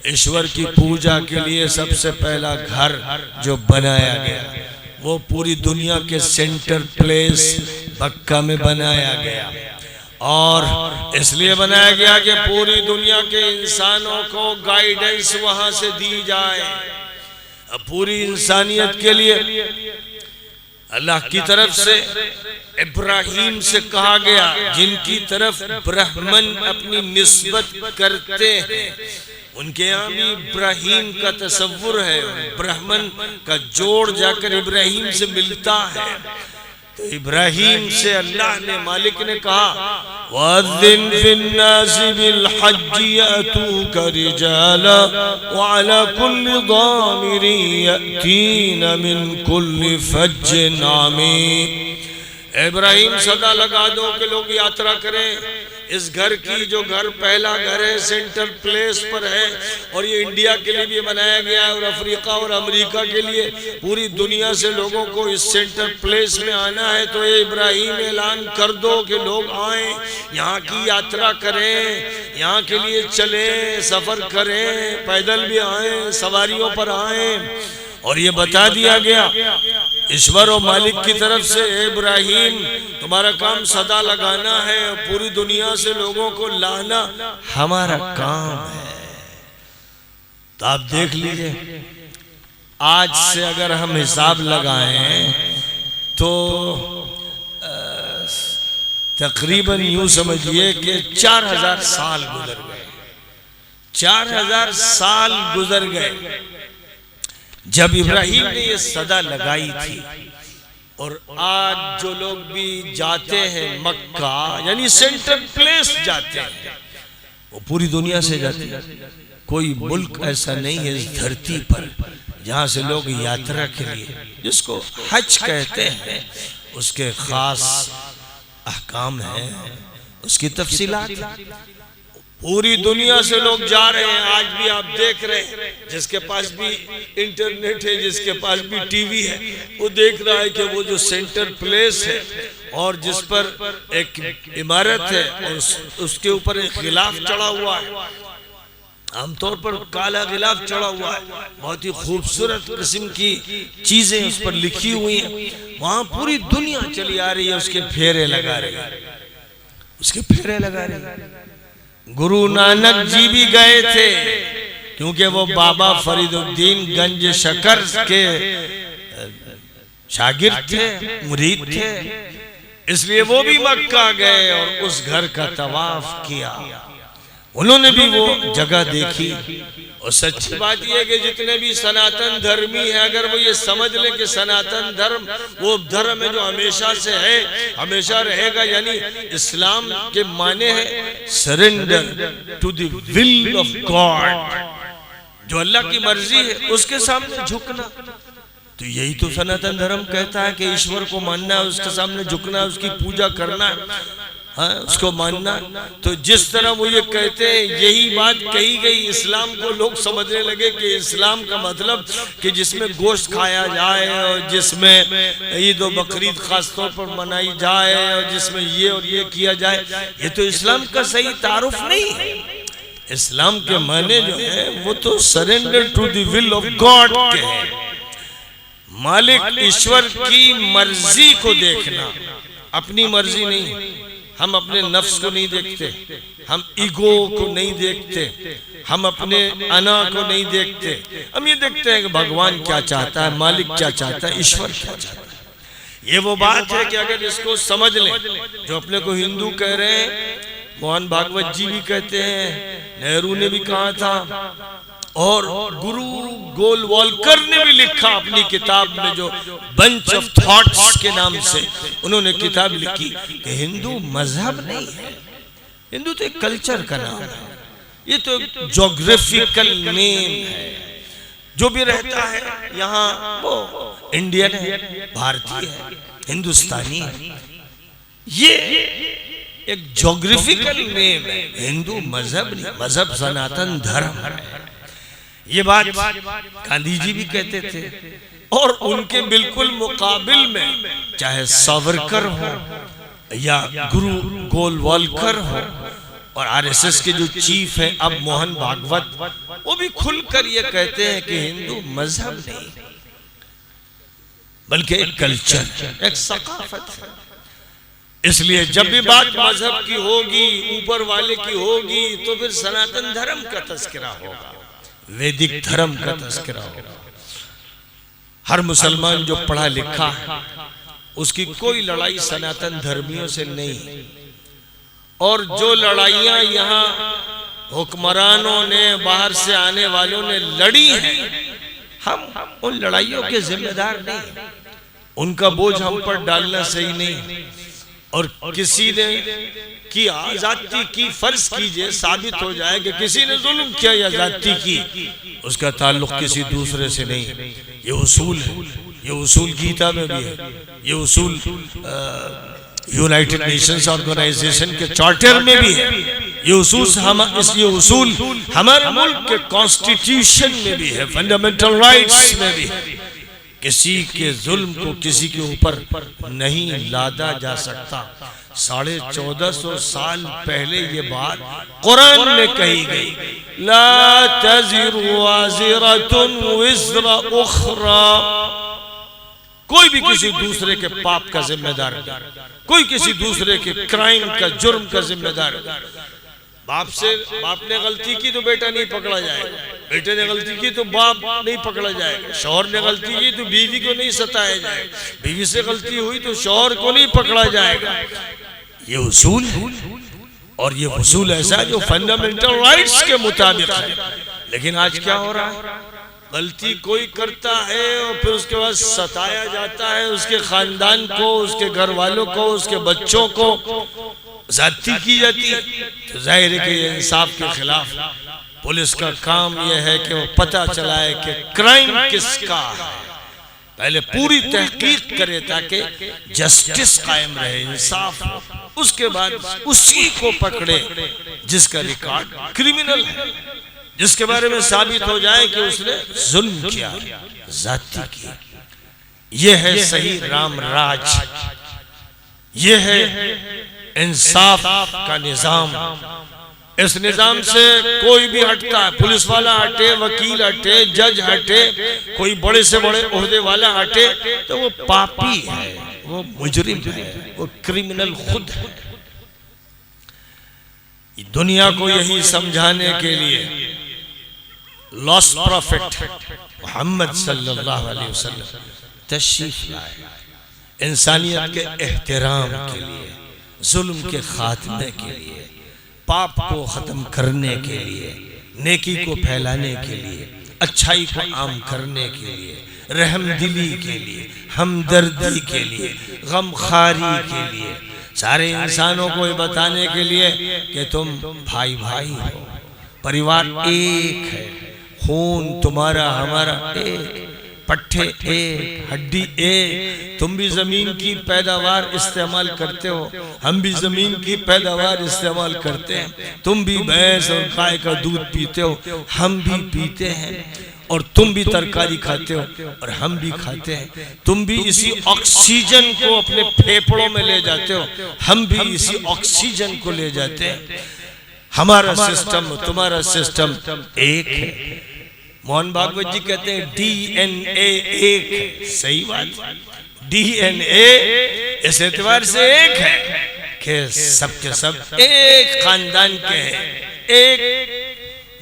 S2: ईश्वर की पूजा के लिए सबसे पहला घर जो बनाया गया, वो पूरी दुनिया के सेंटर प्लेस मक्का में बनाया गया। और इसलिए बनाया गया कि पूरी दुनिया के इंसानों को गाइडेंस वहां से दी जाए। पूरी इंसानियत के लिए अल्लाह की तरफ से इब्राहीम से कहा गया, जिनकी तरफ ब्राह्मण अपनी निस्बत करते हैं, उनके यहाँ भी इब्राहीम का तसव्वुर है, ब्राह्मण का जोड़ जाकर इब्राहीम से मिलता है। तो इब्राहीम से अल्लाह ने, मालिक ने कहा, वअज़्ज़िन फिन्नासि बिलहज्जि यअतूका रिजाला व अला कुल्लि दामिरिन यअतीना मिन कुल्लि फज्जिन अमीक। इब्राहीम सदा लगा दो कि लोग यात्रा करें। इस घर की, जो घर पहला घर है, सेंटर प्लेस पर है, और ये इंडिया के लिए भी बनाया गया है और अफ्रीका और अमेरिका के लिए, पूरी दुनिया से लोगों को इस सेंटर प्लेस में आना है। तो ये इब्राहीम ऐलान कर दो कि लोग आए, यहाँ की यात्रा करें, यहाँ के लिए चलें, सफर करें, पैदल भी आए, सवारियों पर आए। और ये बता दिया गया ईश्वर और मालिक की तरफ से, इब्राहीम तुम्हारा काम सदा लगाना है और पूरी दुनिया से लोगों को लाना हमारा काम है। तो आप देख लीजिए, आज से अगर हम हिसाब लगाएं तो तकरीबन यूं समझिए कि 4000 साल गुजर गए। 4000 साल गुजर गए जब इब्राहीम ने ये सदा लगाई थी। और आज जो लोग भी जाते हैं मक्का, यानी सेंट्रल प्लेस जाते हैं, वो पूरी दुनिया से जाते हैं। कोई मुल्क ऐसा नहीं है इस धरती पर जहां से लोग यात्रा के लिए, जिसको हज कहते हैं, उसके खास अहकाम है, उसकी तफसीलात। पूरी दुनिया से लोग जा रहे हैं। आज भी आप देख रहे हैं, जिसके पास भी इंटरनेट है, जिसके पास भी टीवी है, वो देख रहा है कि वो जो सेंटर प्लेस है और जिस पर एक इमारत है और उसके ऊपर एक गिलाफ चढ़ा हुआ है, आमतौर पर काला गिलाफ चढ़ा हुआ है, बहुत ही खूबसूरत किस्म की चीजें उस पर लिखी हुई हैं। वहां पूरी दुनिया चली आ रही है, उसके फेरे लगा रही है, उसके फेरे लगा रही है। गुरु नानक जी भी गए थे, क्योंकि वो बाबा फरीदुद्दीन गंज शकर के शागिर्द थे, मुरीद थे, इसलिए वो भी मक्का गए और उस घर का तवाफ किया। उन्होंने भी वो जगह देखी। और सच्ची बात यह है कि जितने भी सनातन धर्मी हैं, अगर वो ये समझ ले कि सनातन धर्म वो धर्म है जो हमेशा से है, हमेशा रहेगा, यानी इस्लाम के माने है surrender to the will of God, जो अल्लाह की मर्जी है उसके सामने झुकना। तो यही तो सनातन धर्म कहता है कि ईश्वर को मानना है, उसके सामने झुकना है, उसकी पूजा करना है, हाँ, उसको मानना। तो जिस तरह वो ये कहते हैं, यही बात कही गई, इस्लाम को लोग समझने लगे कि इस्लाम का मतलब कि जिसमें गोश्त खाया जाए और जिसमें ईद और बकरीद खास तौर पर मनाई जाए और जिसमें ये और ये किया जाए, ये तो इस्लाम का सही तारुफ नहीं है। इस्लाम के माने जो है वो तो surrender to the will of God के है। मालिक ईश्वर की मर्जी को देखना, अपनी मर्जी नहीं। हम अपने नफ्स को नहीं देखते, हम ईगो को नहीं देखते, हम अपने अना को नहीं देखते। हम ये देखते हैं कि भगवान क्या चाहता है, मालिक क्या चाहता है, ईश्वर क्या चाहता है। ये वो बात है कि अगर इसको समझ लें, जो अपने को हिंदू कह रहे हैं, मोहन भागवत जी भी कहते हैं, नेहरू ने भी कहा था, और गुरु गोलवालकर ने भी लिखा अपनी किताब में, जो बंच ऑफ थॉट्स के नाम से उन्होंने किताब लिखी, कि हिंदू मजहब नहीं है, हिंदू तो एक कल्चर का नाम है, ये तो एक जोग्राफिकल नेम है। जो भी रहता है यहाँ वो इंडियन है, भारतीय है, हिंदुस्तानी है, ये एक जोग्राफिकल नेम है। हिंदू मजहब नहीं, मजहब सनातन धर्म है। ये बात गांधी जी भी कहते थे। और उनके बिल्कुल मुकाबिल में चाहे सावरकर हो या गुरु गोलवालकर हो और आरएसएस के जो चीफ हैं अब मोहन भागवत, वो भी खुलकर ये कहते हैं कि हिंदू मजहब नहीं बल्कि एक कल्चर, एक सकाफत है। इसलिए जब भी बात मजहब की होगी, ऊपर वाले की होगी, तो फिर सनातन धर्म का तस्करा होगा, वैदिक धर्म का तस्करा होगा। हर मुसलमान जो पढ़ा लिखा है उसकी कोई लड़ाई सनातन धर्मियों से नहीं। और जो लड़ाइयां यहाँ हुक्मरानों ने, बाहर से आने वालों ने लड़ी हैं, हम उन लड़ाइयों के जिम्मेदार नहीं। उनका बोझ हम पर डालना सही नहीं। और किसी ने की आजादी की, फर्ज कीजिए साबित हो जाए कि किसी ने जुल्म किया या जाति की, उसका ताल्लुक किसी दूसरे से नहीं। ये उसूल है, ये उसूल गीता में भी है, ये उसूल यूनाइटेड नेशंस ऑर्गेनाइजेशन के चार्टर में भी है, ये उसूल हमारे मुल्क के कॉन्स्टिट्यूशन में भी है, फंडामेंटल राइट्स में भी है। किसी के जुल्म को किसी के ऊपर नहीं लादा जा सकता। 1450 साल पहले ये बात कुरान में कही गई, ला तज़िरु वाज़िरतुन विज़्रा उख़रा। कोई भी किसी दूसरे के पाप का जिम्मेदार नहीं, कोई किसी दूसरे के क्राइम का, जुर्म का जिम्मेदार नहीं। बाप ने गलती की तो बेटा नहीं पकड़ा जाएगा, बेटे ने गलती की तो बाप नहीं पकड़ा जाएगा, शौहर ने गलती की तो बीवी को नहीं सताया जाएगा, बीवी से गलती हुई तो शौहर को नहीं पकड़ा जाएगा। ये उसूल है और ये उसूल ऐसा है जो फंडामेंटल राइट्स के मुताबिक है। लेकिन आज क्या हो रहा है, गलती कोई करता है और फिर उसके बाद सताया जाता है, उसके खानदान को, उसके घर वालों को, उसके बच्चों को ज्यादती की जाती है। तो जाहिर है कि इंसाफ के खिलाफ पुलिस का काम यह है कि वो पता चलाए कि क्राइम किसका है, पहले पूरी तहकीक करे ताकि जस्टिस कायम रहे, इंसाफ हो। उसके बाद उसी को पकड़े जिसका रिकॉर्ड क्रिमिनल है, जिसके बारे में साबित हो जाए कि उसने जुल्म किया, ज्यादती की। यह है सही राम राज, यह है इंसाफ का निजाम। इस निजाम से कोई भी हटता है, पुलिस वाला हटे, वकील हटे, जज हटे, कोई बड़े से बड़े ओहदे वाला हटे, तो वो पापी है, वो मुजरिम है, वो क्रिमिनल खुद है। दुनिया को यही समझाने के लिए लॉस्ट प्रॉफिट मोहम्मद सल्लल्लाहु अलैहि वसल्लम तशरीफ लाए, इंसानियत के एहतराम के लिए, जुल्म के खात्मे के लिए, पाप को खत्म करने के लिए, नेकी को फैलाने के लिए, अच्छाई को आम करने के लिए, रहमदिली के लिए, हमदर्दी के लिए, गमखारी के लिए, सारे इंसानों को ये बताने के लिए कि तुम भाई भाई हो, परिवार एक है, खून तुम्हारा हमारा एक, पट्टे एक, हड्डी एक। तुम भी जमीन की पैदावार इस्तेमाल करते हो, हम भी जमीन की पैदावार इस्तेमाल करते हैं। तुम भी भैंस और गाय का दूध पीते हो, हम भी पीते हैं। और तुम भी तरकारी खाते हो और हम भी खाते हैं। तुम भी इसी ऑक्सीजन को अपने फेफड़ों में ले जाते हो, हम भी इसी ऑक्सीजन को ले जाते हैं। हमारा सिस्टम, तुम्हारा सिस्टम एक है। मोहन भागवत जी कहते हैं डीएनए एक, सही बात, डीएनए इस एतबार से एक है कि सबके सब एक खानदान के हैं, एक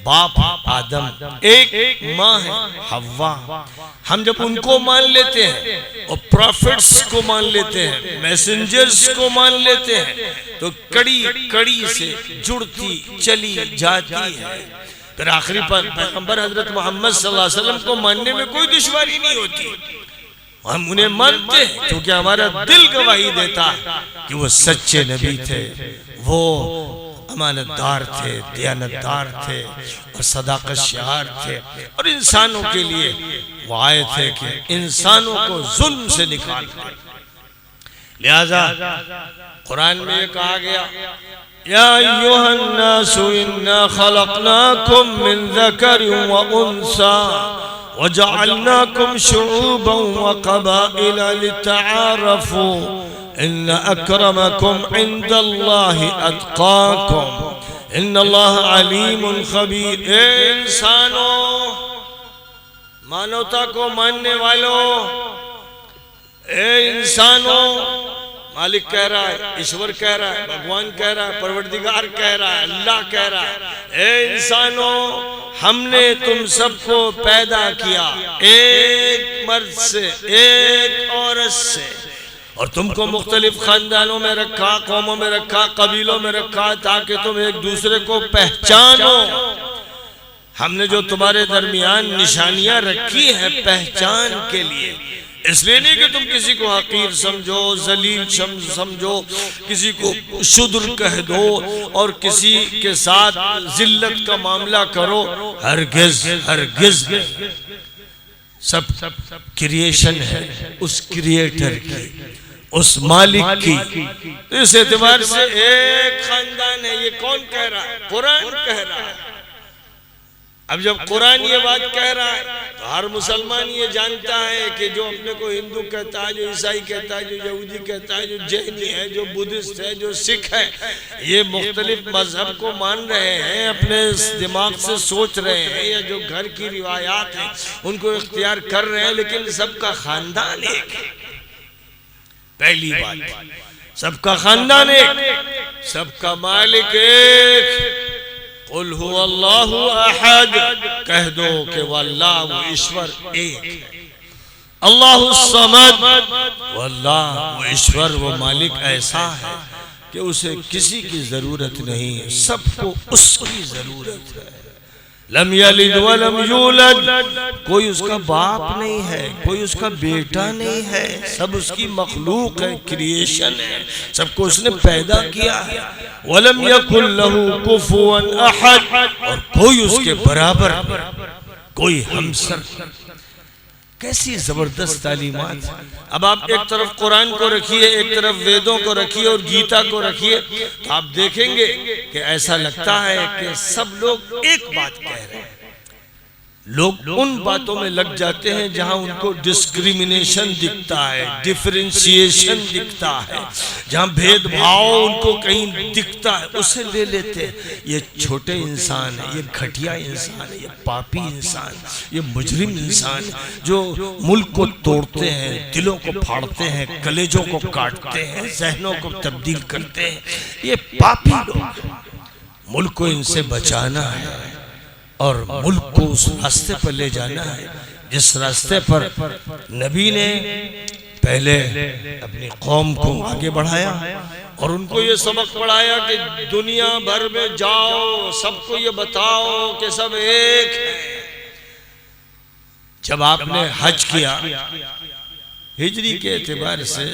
S2: बाप आदम, एक माँ है हव्वा। हम जब उनको मान लेते हैं और प्रॉफिट्स को मान लेते हैं, मैसेंजर्स को मान लेते हैं, तो कड़ी कड़ी से जुड़ती चली जाती है। फिर आखिरी पर पैगंबर हजरत मोहम्मद सल्लल्लाहु अलैहि वसल्लम को मानने में कोई दुश्वारी नहीं होती। हम उन्हें मानते हैं क्योंकि हमारा दिल गवाही देता कि वो सच्चे नबी थे, वो अमानतदार थे, दयानतदार थे और सदाकत शिआर थे। और इंसानों के लिए वो आए थे कि इंसानों को जुल्म से निकाल। लिहाजा कुरान में कहा गया या अय्युहन्नासु इन्ना खलक़नाकुम मिन ज़करिन व उन्सा वजअलनाकुम शुऊबन व क़बाइल लितआरफू इन्न अक्रमकुम इंदल्लाहि अत्क़ाकुम इन्नल्लाह अलीमुन खबीर। ए इंसानों, मानवता को मानने वालों, ए इंसानों, मालिक कह रहा है, ईश्वर कह रहा है, भगवान कह रहा है, परवरदिगार कह रहा है, अल्लाह कह रहा है, ए इंसानों, हमने तुम सबको पैदा किया एक मर्द से, एक औरत से, और तुमको मुख्तलिफ खानदानों में रखा, कौमों में रखा, कबीलों में रखा, ताकि तुम एक दूसरे को पहचानो। हमने जो तुम्हारे दरमियान निशानियां रखी है पहचान के लिए, इसलिए नहीं कि तुम किसी को हकीर समझो, जलील समझो, किसी को शुद्र कह दो और किसी के साथ जिल्लत का मामला करो। हरगिज हरगिज नहीं। सब क्रिएशन है उस क्रिएटर की, उस मालिक की। इस एतबार से एक खानदान है। ये कौन कह रहा है? कुरान कह रहा है। अब जब कुरान ये बात कह रहा है तो हर मुसलमान ये जानता है कि जो अपने को हिंदू कहता है, जो ईसाई कहता है, जो यहूदी कहता है, जो जैनी है, जो बुद्धिस्ट है, जो सिख है, ये मुख्तलिफ मजहब को मान रहे हैं, अपने दिमाग से सोच रहे हैं, या जो घर की रिवायात हैं उनको इख्तियार कर रहे हैं, लेकिन सबका खानदान एक है। पहली बात, सबका खानदान एक, सबका मालिक एक। कुल हुवल्लाहु अहद, कह दो कि वल्लाह वो ईश्वर एक है। अल्लाहु समद, वल्लाह वो ईश्वर वो मालिक ऐसा है कि उसे किसी की जरूरत नहीं है, सबको उसकी जरूरत है। लम यलिद वलम यूलद, कोई उसका बाप नहीं है, कोई उसका बेटा नहीं है, सब उसकी मखलूक है, क्रिएशन है, सबको उसने पैदा किया है। वलम यकुल लहू कुफुवन अहद, और कोई उसके बराबर, कोई हमसर। कैसी जबरदस्त तालीमात। अब आप एक तरफ कुरान को रखिए, एक तरफ वेदों को रखिए और गीता को रखिए, तो आप देखेंगे कि ऐसा लगता है कि सब लोग एक बात कह रहे हैं। लोग उन बातों में लग जाते हैं जहां उनको डिस्क्रिमिनेशन दिखता है, डिफरेंशिएशन दिखता है, जहां भेदभाव उनको कहीं दिखता है, उसे ले लेते हैं। ये छोटे इंसान है, ये घटिया इंसान है, ये पापी इंसान, ये मुजरिम इंसान, जो मुल्क को तोड़ते हैं, दिलों को फाड़ते हैं, कलेजों को काटते हैं, जहनों को तब्दील करते हैं, ये पापी लोग। मुल्क को इनसे बचाना है और मुल्क को उस रास्ते पर ले जाना है जिस रास्ते पर नबी ने पहले अपनी कौम को आगे बढ़ाया और उनको ये सबक पढ़ाया कि दुनिया भर में जाओ, सबको ये बताओ कि सब एक है। जब आपने हज किया हिजरी के एतबार से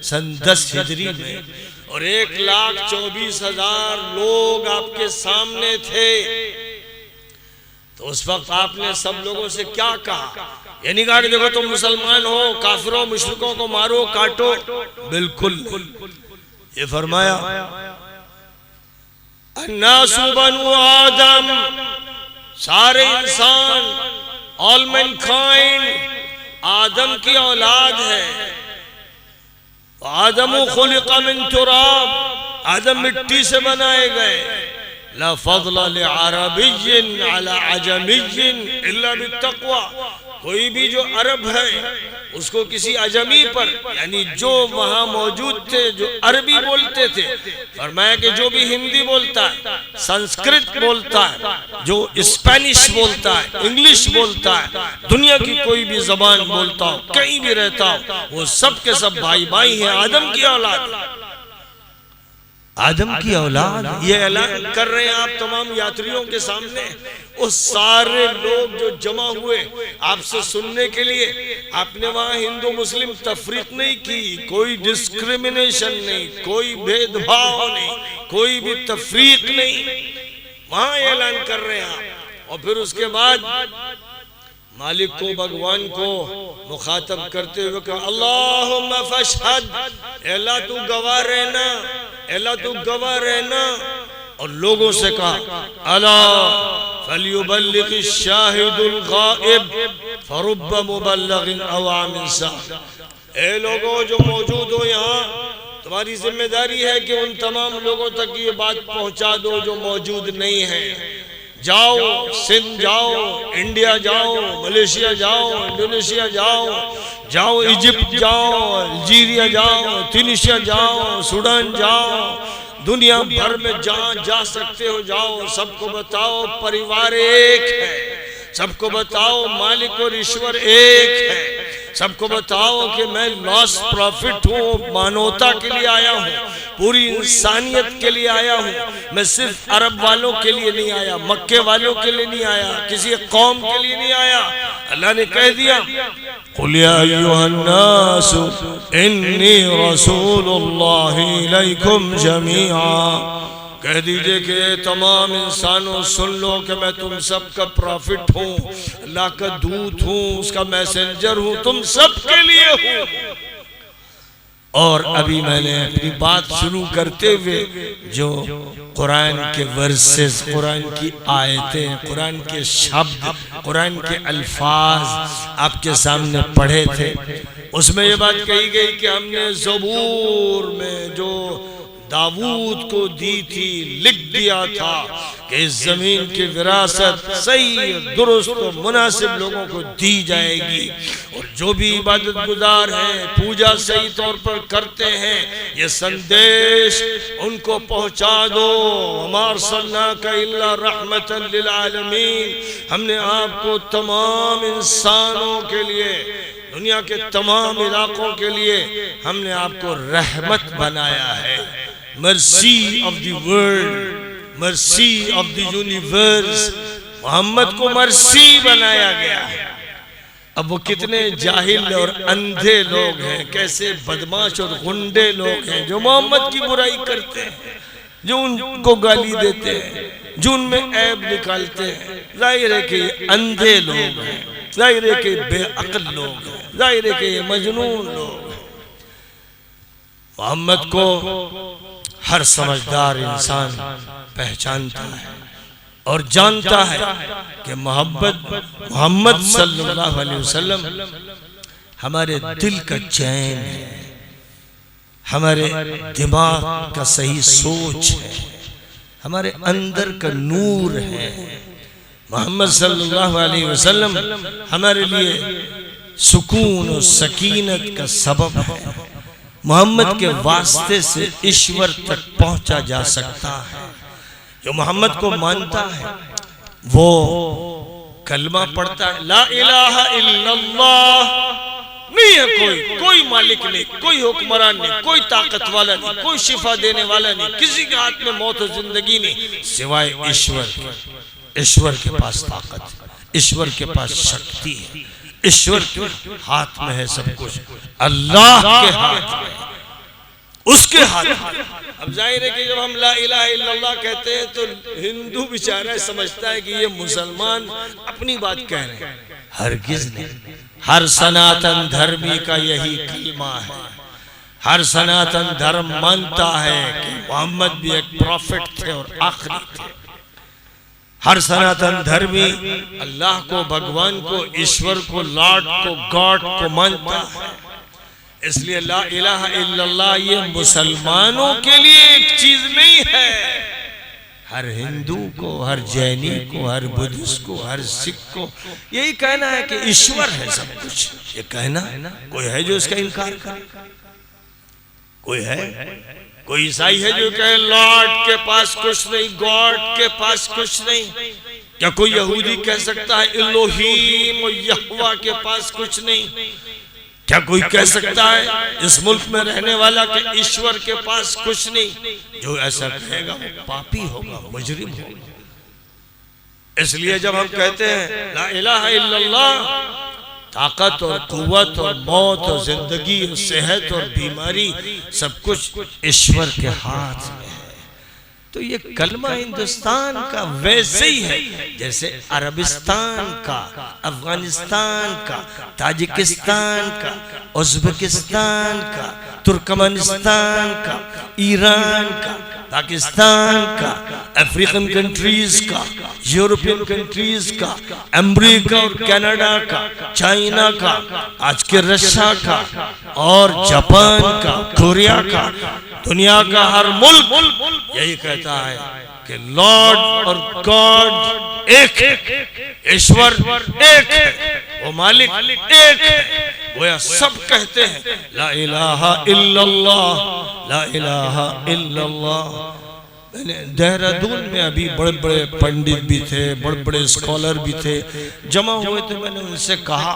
S2: सन 10 हिजरी में, और 1,24,000 लोग आपके सामने थे, तो उस वक्त आपने सब लोगों से क्या कहा? ये नहीं कहा कि देखो तुम मुसलमान हो, काफिरों मुशरिकों को मारो काटो, बिल्कुल। ये फरमाया अन्नासु बनु आदम, सारे इंसान, ऑल मैनकाइंड आदम की औलाद है। आदमु खुलिक़ मिन तुराब, आदम मिट्टी से बनाए गए। ला फज़ल लिअरबिय्यिन अला अजमिय्यिन इल्ला बित्तक़वा, कोई भी जो अरब है उसको किसी अजमी पर, यानी जो वहाँ मौजूद थे, जो अरबी बोलते थे, फरमाया कि जो भी हिंदी बोलता है, संस्कृत बोलता है, जो स्पेनिश बोलता है, इंग्लिश बोलता है, दुनिया की कोई भी जबान बोलता हो, कहीं भी रहता हो, वो सब के सब भाई भाई हैं, आदम की औलाद। आदम की औलाद, ये ऐलान कर रहे हैं आप तमाम यात्रियों के सामने। उस सारे लोग जो जमा हुए आपसे सुनने के लिए, आपने वहां हिंदू मुस्लिम तफरीक नहीं की, कोई डिस्क्रिमिनेशन नहीं, कोई भेदभाव नहीं, कोई भी तफरीक नहीं, वहां ऐलान कर रहे हैं आप। और फिर उसके बाद मालिक को, भगवान को मुखातब करते हुए कहा अल्लाहुम्मा फशहद, अल्लाह तू गवाह रहना, अल्लाह तू गवाह रहना। और लोगों से कहा अला फलयुबल्लिग शाहिदुल गाइब फरुब्ब मुबल्लिगिन अवामिन सा। ए लोगों जो मौजूद हो यहाँ, तुम्हारी जिम्मेदारी है कि उन तमाम लोगों तक ये बात पहुंचा दो जो मौजूद नहीं है। जाओ सिंध जाओ, इंडिया जाओ, मलेशिया जाओ, इंडोनेशिया जाओ, जाओ इजिप्ट जाओ, अल्जीरिया जाओ, ट्यूनीशिया जाओ, सूडान जाओ, दुनिया भर में जहाँ जा सकते हो जाओ। सबको बताओ परिवार एक है, सबको बताओ मालिक और ईश्वर एक है, सबको बताओ कि मैं लॉस प्रॉफिट हूँ, मानवता के लिए आया हूँ, पूरी इंसानियत के लिए आया हूँ। मैं सिर्फ अरब वालों के लिए नहीं आया, मक्के वालों के लिए नहीं आया, किसी कौम के लिए नहीं आया। अल्लाह ने कह दिया कुल या अय्युहन्नासु इन्नी रसूलुल्लाहि इलैकुम जमीआ। कह दीजिए कि तमाम इंसानों सुन लो कि मैं तुम सब का प्रॉफिट हूँ, अल्लाह का दूत हूँ, उसका मैसेंजर हूँ, तुम सब के लिए हूँ। और अभी मैंने अपनी बात शुरू करते हुए जो कुरान के वर्सेस, कुरान की आयतें, कुरान के शब्द, कुरान के अल्फाज आपके सामने पढ़े थे, उसमें ये बात कही गई कि हमने ज़बूर में जो दाऊद को दी थी लिख दिया था कि इस जमीन की विरासत सही दुरुस्त और मुनासिब लोगों को दी जाएगी। और जो भी इबादत गुजार हैं, पूजा सही तौर पर करते हैं, ये संदेश उनको पहुंचा दो। वमा अर्सलनाका इल्ला रहमतन लिल आलमीन। हमने आपको तमाम इंसानों के लिए, दुनिया के तमाम इलाकों के लिए हमने आपको रहमत बनाया है। Mercy of the world, mercy of the universe. Muhammad को मर्सी बनाया गया है। अब वो कितने जाहिल और अंधे लोग हैं, कैसे बदमाश और गुंडे लोग हैं जो मोहम्मद की बुराई करते हैं, जो उनको गाली देते हैं, जो उनमें ऐब निकालते हैं। जाहिर है कि अंधे लोग हैं, जाहिर है कि बेअक्ल लोग हैं, जाहिर है कि मजनून लोग हैं। मोहम्मद को हर समझदार इंसान पहचानता है और जानता है कि मोहम्मद सल्लल्लाहु अलैहि वसल्लम हमारे दिल का चैन है, हमारे दिमाग का सही सोच है, हमारे अंदर का नूर है। मोहम्मद सल्लल्लाहु अलैहि वसल्लम हमारे लिए सुकून और सकीनत का सबब है। मोहम्मद के वास्ते से ईश्वर तक पहुंचा जा सकता है। जो मोहम्मद को मानता है वो कलमा पढ़ता है, ला इलाहा इल्लल्लाह। नहीं है कोई मालिक नहीं, कोई हुक्मरान नहीं, कोई ताकत वाला नहीं, कोई शिफा देने वाला नहीं, किसी के हाथ में मौत और जिंदगी नहीं सिवाय ईश्वर। ईश्वर के पास ताकत, ईश्वर के पास शक्ति है, ईश्वर के हाथ में है सब कुछ, अल्लाह के हाथ में, उसके हाथ में। अब जाहिर है कि जब हम ला इलाहा इल्लल्लाह कहते हैं तो हिंदू बेचारा समझता है कि ये मुसलमान अपनी बात कह रहे हैं। हरगिज नहीं। हर सनातन धर्मी का यही कलमा है। हर सनातन धर्म मानता है कि मोहम्मद भी एक प्रॉफिट थे और आखिरी थे। हर सनातन धर्मी अल्लाह को, भगवान को, ईश्वर को, लॉर्ड को, गॉड को मानता है। इसलिए ला इलाहा इल्लल्लाह ये मुसलमानों के लिए एक चीज नहीं है। हर हिंदू को, हर जैनी को, हर बुद्धिस्ट को, हर सिख को यही कहना है कि ईश्वर है सब कुछ। ये कहना कोई है जो इसका इनकार करे? कोई है? कोई ईसाई है जो कहे लॉर्ड के पास कुछ नहीं, गॉड के पास कुछ नहीं? क्या कोई यहूदी कह सकता है इलोहीम और यहोवा के पास कुछ नहीं? क्या कोई कह सकता है इस मुल्क में रहने वाला कि ईश्वर के पास कुछ नहीं? जो ऐसा कहेगा वो पापी होगा, मुजरिम होगा। इसलिए जब हम कहते हैं ला इलाहा इल्लल्लाह, ताकत और कुव्वत और मौत और जिंदगी और सेहत और बीमारी सब कुछ ईश्वर के हाथ में है। तो ये कलमा हिंदुस्तान का वैसे ही है जैसे अरबिस्तान का, अफगानिस्तान का, ताजिकिस्तान का, उज़्बेकिस्तान का, तुर्कमेनिस्तान का, ईरान का, पाकिस्तान का, अफ्रीकन कंट्रीज का, यूरोपियन कंट्रीज का, अमेरिका और कनाडा का, चाइना का, आज के रशिया का और जापान का, कोरिया का, दुनिया का हर मुल्क यही कहता है कि लॉर्ड और गॉड एक है, ईश्वर एक है, वो मालिक एक है। वो यह सब कहते हैं ला इलाहा इल्लल्लाह, ला इलाहा इल्लल्लाह। मैंने देहरादून में अभी बड़े बड़े पंडित भी थे, बड़े बड़े स्कॉलर भी थे, जमा हुए थे। मैंने उनसे कहा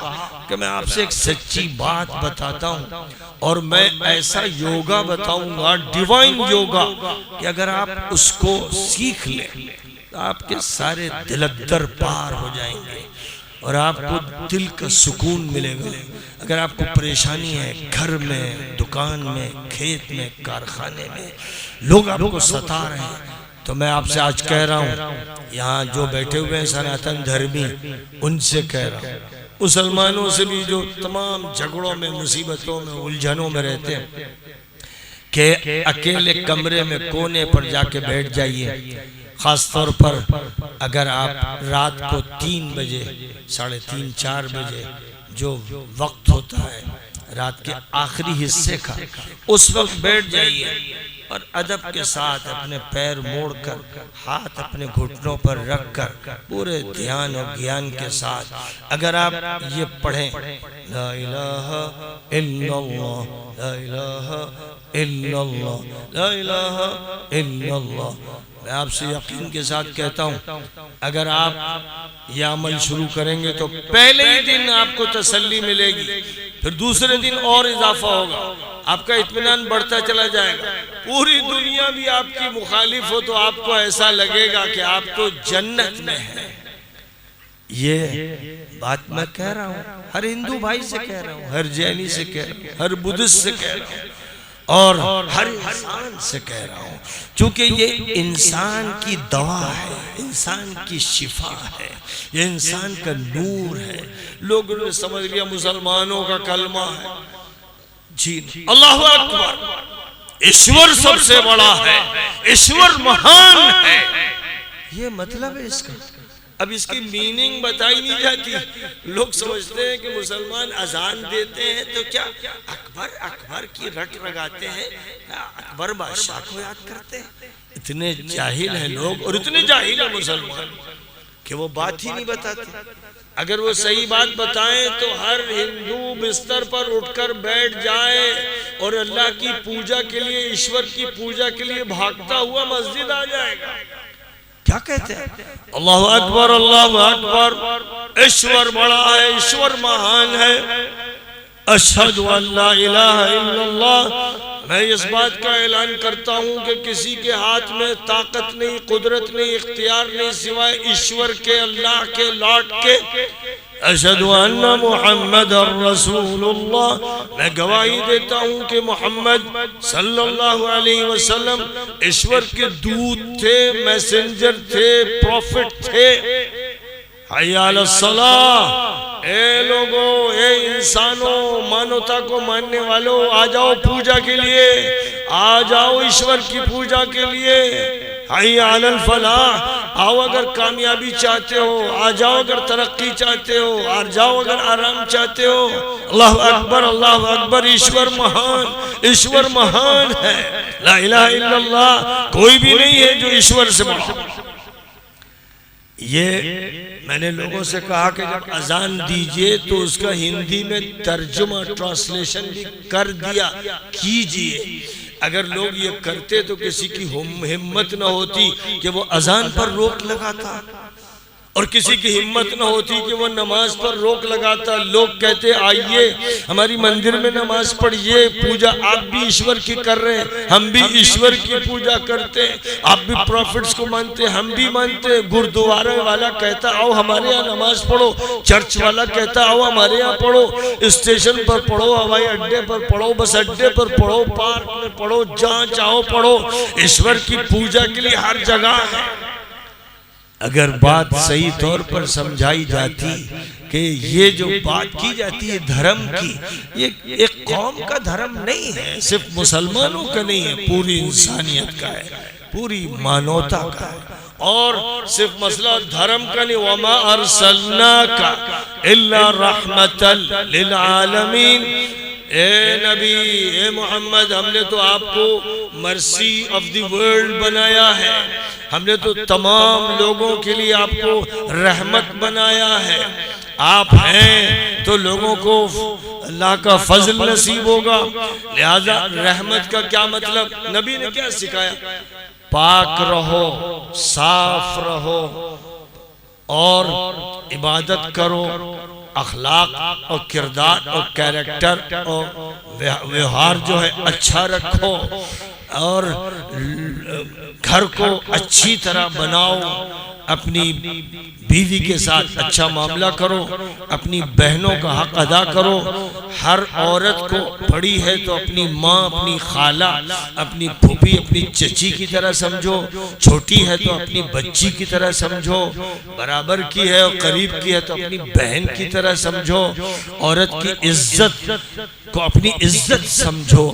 S2: कि मैं आपसे एक सच्ची बात बताता हूँ और मैं ऐसा योगा बताऊंगा, डिवाइन योगा, कि अगर आप उसको सीख लें तो आपके सारे दिलदर पार हो जाएंगे और आपको दिल का सुकून मिलेगा। अगर आपको परेशानी है घर में, दुकान में, खेत में, कारखाने में, लोग आपको सता रहे हैं, तो मैं आपसे आज कह रहा हूँ, यहाँ जो बैठे हुए हैं सनातन धर्मी, उनसे कह रहा हूँ, मुसलमानों से भी जो तमाम झगड़ों में, मुसीबतों में, उलझनों में रहते हैं, कि अकेले कमरे में कोने पर जाके बैठ जाइए। खास तौर पर अगर आप रात को 3 बजे, 3:30, 4 बजे जो वक्त होता है रात के आखिरी हिस्से का, उस वक्त बैठ जाइए और अदब के साथ अपने पैर मोड़कर, हाथ अपने घुटनों पर रखकर, पूरे ध्यान और ज्ञान के साथ अगर आप ये पढ़ें, ला इलाहा इल्लल्लाह, ला इलाहा इल्लल्लाह, ला इलाहा इल्लल्लाह। मैं आपसे यकीन के साथ कहता हूँ, अगर आप यह अमल शुरू करेंगे तो पहले ही दिन आपको तसल्ली मिलेगी, फिर दूसरे दिन और इजाफा होगा, आपका इत्मीनान बढ़ता चला जाएगा। पूरी दुनिया भी आपकी मुखालिफ हो तो आपको ऐसा लगेगा कि आप तो जन्नत में हैं। ये बात मैं कह रहा हूँ, हर हिंदू भाई से कह रहा हूँ, हर जैनी से कह रहा हूँ, हर बुद्धिस्ट से कह रहा हूँ और हर इंसान से कह रहा हूँ, क्योंकि ये इंसान की दवा है, इंसान की शिफा है, ये इंसान का नूर है। लोगों ने समझ लिया मुसलमानों का कलमा है। जी, अल्लाहु अकबर, ईश्वर सबसे बड़ा है, ईश्वर महान है, ये मतलब है इसका। अब इसकी मीनिंग बताई नहीं जाती। लोग समझते हैं कि मुसलमान अजान देते हैं तो क्या अकबर अकबर की रट लगाते हैं, अकबर बादशाह को याद करते हैं। इतने जाहिल हैं लोग, और इतने जाहिल है मुसलमान कि वो बात ही नहीं बताते। अगर वो सही बात बताएं तो हर हिंदू बिस्तर पर उठकर बैठ जाए और अल्लाह की पूजा के लिए, ईश्वर की पूजा के लिए भागता हुआ मस्जिद आ जाएगा। क्या कहते हैं? अल्लाहु अकबर, अल्लाहु अकबर, ईश्वर बड़ा है, ईश्वर महान है। अशहदु अल्ला इलाहा इल्लल्लाह। मैं इस बात का ऐलान करता हूँ कि किसी के हाथ में ताकत नहीं, कुदरत नहीं, इख्तियार नहीं, सिवाय ईश्वर के, अल्लाह के, लॉर्ड के। अशहदु अन्ना मुहम्मदर रसूलुल्लाह। मैं गवाही देता हूँ कि मोहम्मद सल्लल्लाहु अलैहि वसल्लम ईश्वर के दूत थे, मैसेंजर थे, प्रॉफिट थे। हय्या अलस सलाह। ए लोगों, ए इंसानों, मानवता को मानने वालों, आ जाओ पूजा के लिए, आ जाओ ईश्वर की पूजा के लिए। हय्या अलल फलाह। आओ अगर कामयाबी चाहते हो, आ जाओ अगर तरक्की चाहते हो, आ जाओ अगर आराम चाहते हो। अल्लाह अकबर, अल्लाह अकबर। ईश्वर महान, ईश्वर महान है। ला इलाहा इल्लल्लाह। कोई भी नहीं है जो ईश्वर से बड़ा। ये मैंने लोगों से कहा कि जब अजान दीजिए तो उसका हिंदी में तर्जुमा, ट्रांसलेशन भी कर दिया कीजिए। अगर लोग ये करते तो किसी की हिम्मत न होती कि वो अजान पर रोक लगाता। और किसी की हिम्मत न होती कि वो नमाज पर रोक लगाता। लोग कहते आइए हमारी मंदिर में नमाज पढ़िए, पूजा आप भी ईश्वर की कर रहे हैं, हम भी ईश्वर की पूजा करते हैं, आप भी प्रॉफिट्स को मानते, हम भी मानते। गुरुद्वारा वाला कहता आओ हमारे यहाँ नमाज पढ़ो, चर्च वाला कहता आओ हमारे यहाँ पढ़ो, स्टेशन पर पढ़ो, हवाई अड्डे पर पढ़ो, बस अड्डे पर पढ़ो, पार्क में पढ़ो, जहाँ चाहो पढ़ो। ईश्वर की पूजा के लिए हर जगह है। अगर बात सही तौर पर समझाई जाती कि ये जो बात की जाती है धर्म की, ये एक कौम का धर्म नहीं है, सिर्फ मुसलमानों का नहीं है, पूरी इंसानियत का है, पूरी मानवता का है। और सिर्फ मसला धर्म का नहीं, वमा अर्सलनाका इल्ला रहमतल लिल आलमीन। ए नबी, ए मोहम्मद, हमने तो आपको मर्सी ऑफ द वर्ल्ड बनाया है, हमने तो तमाम लोगों के लिए आपको रहमत बनाया है। आप हैं तो लोगों को अल्लाह का फजल नसीब होगा। लिहाजा रहमत का क्या मतलब, नबी ने क्या सिखाया? पाक रहो, साफ रहो और इबादत करो, अखलाक और किरदार और कैरेक्टर और व्यवहार जो है अच्छा रखो, और घर को अच्छी तरह बनाओ, अपनी बीवी के साथ अच्छा मामला करो, अपनी बहनों का हक अदा करो। हर औरत को बड़ी है तो अपनी माँ, अपनी खाला, अपनी फूफी, अपनी चची की तरह समझो, छोटी है तो अपनी बच्ची की तरह समझो, बराबर की है और करीब की है तो अपनी बहन की तरह समझो। औरत की इज्जत को अपनी इज्जत समझो।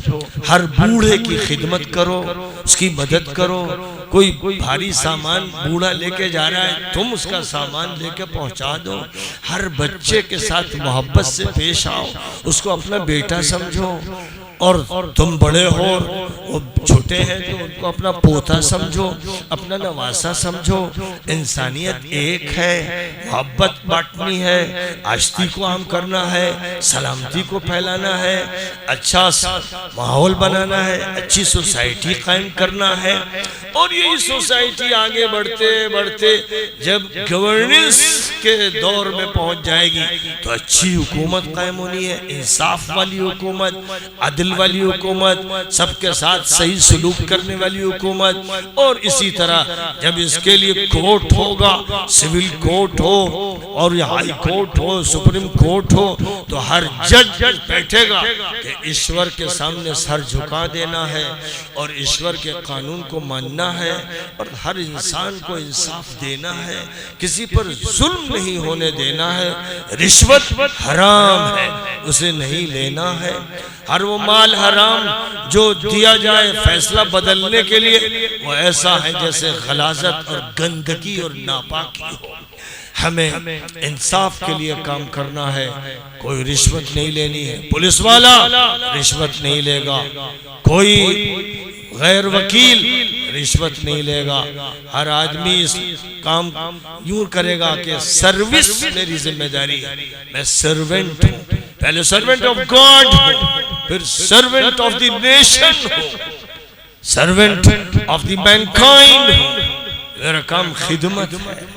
S2: हर बूढ़े की खिदमत करो, उसकी मदद करो। कोई भारी सामान बूढ़ा लेके जा रहा है, तुम उसका सामान लेके पहुंचा दो। हर बच्चे के साथ मोहब्बत से पेश आओ, उसको अपना बेटा समझो। और तुम बड़े हो, वो छोटे हैं तो उनको अपना पोता समझो, अपना नवासा समझो। इंसानियत एक है, मोहब्बत बांटनी है, आश्ती को आम करना है, सलामती को फैलाना है, अच्छा माहौल बनाना है, अच्छी सोसाइटी कायम करना है। और यही सोसाइटी आगे बढ़ते बढ़ते जब गवर्नेंस के दौर में पहुंच जाएगी तो अच्छी हुकूमत कायम होनी है, इंसाफ वाली हुकूमत, अदल वाली हुकूमत, सबके साथ सही सलूक करने वाली हुकूमत। और इसी तरह जब इसके लिए कोर्ट होगा, सिविल कोर्ट हो और हाई कोर्ट हो, सुप्रीम कोर्ट हो, तो हर जज बैठेगा कि ईश्वर के सामने सर झुका देना है और ईश्वर के कानून को मानना है और हर इंसान को इंसाफ देना है, किसी पर जुल्म नहीं होने देना है। रिश्वत हराम है, उसे नहीं लेना है। हर वो माल हराम जो दिया जाए फैसला बदलने के लिए, वो ऐसा है जैसे गलाजत और गंदगी और नापाकी हो। हमें इंसाफ के लिए काम करना है, कोई रिश्वत नहीं लेनी है। पुलिस वाला रिश्वत नहीं लेगा, कोई गैर वकील रिश्वत नहीं लेगा। हर आदमी इस काम यूं करेगा कि सर्विस मेरी जिम्मेदारी है, मैं सर्वेंट हूं। पहले सर्वेंट ऑफ गॉड हूं, फिर सर्वेंट ऑफ द नेशन हूं, सर्वेंट ऑफ द मैनकाइंड हूं। मेरा काम खिदमत है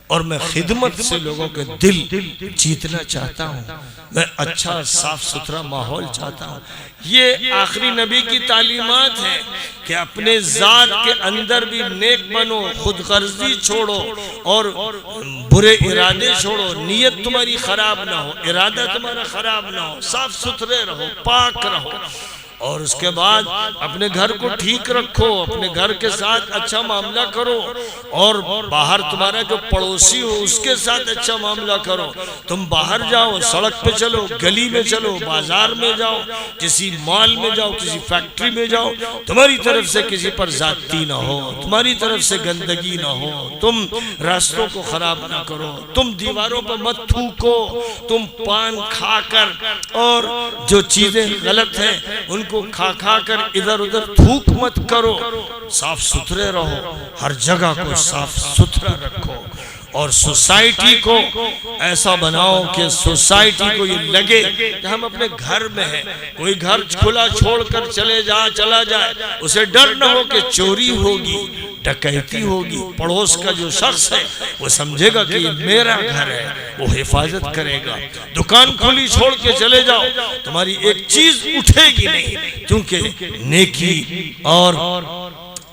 S2: और मैं खिदमत से लोगों के दिल जीतना चाहता हूँ। मैं अच्छा साफ सुथरा माहौल चाहता हूँ। ये आखिरी नबी की तालीमात है कि अपने जात के अंदर भी नेक बनो, खुद गर्जी छोड़ो और बुरे इरादे छोड़ो। नीयत तुम्हारी खराब ना हो, इरादा तुम्हारा खराब ना हो, साफ सुथरे रहो, पाक रहो। और उसके बाद अपने घर को ठीक रखो, अपने घर के साथ अच्छा मामला करो और बाहर तुम्हारा जो पड़ोसी हो उसके साथ अच्छा मामला करो। तुम बाहर जाओ, सड़क पे चलो, गली में चलो, बाजार में जाओ, किसी मॉल में जाओ, किसी फैक्ट्री में जाओ, तुम्हारी तरफ से किसी पर जाती ना हो, तुम्हारी तरफ से गंदगी ना हो, तुम रास्तों को खराब ना करो, तुम दीवारों पर मत थूको, तुम पान खाकर और जो चीजें गलत हैं उनको खा खा कर इधर उधर थूक मत करो। साफ सुथरे रहो, हर जगह को साफ सुथरा रखो और सोसाइटी को ऐसा बनाओ कि सोसाइटी को ये लगे कि हम अपने घर में हैं। कोई घर खुला छोड़कर चला जाए, उसे डर न हो कि चोरी होगी, डकैती होगी। पड़ोस का जो शख्स है वो समझेगा कि ये मेरा घर है, वो हिफाजत करेगा। दुकान खुली छोड़ के चले जाओ, तुम्हारी एक चीज उठेगी नहीं, क्योंकि नेकी और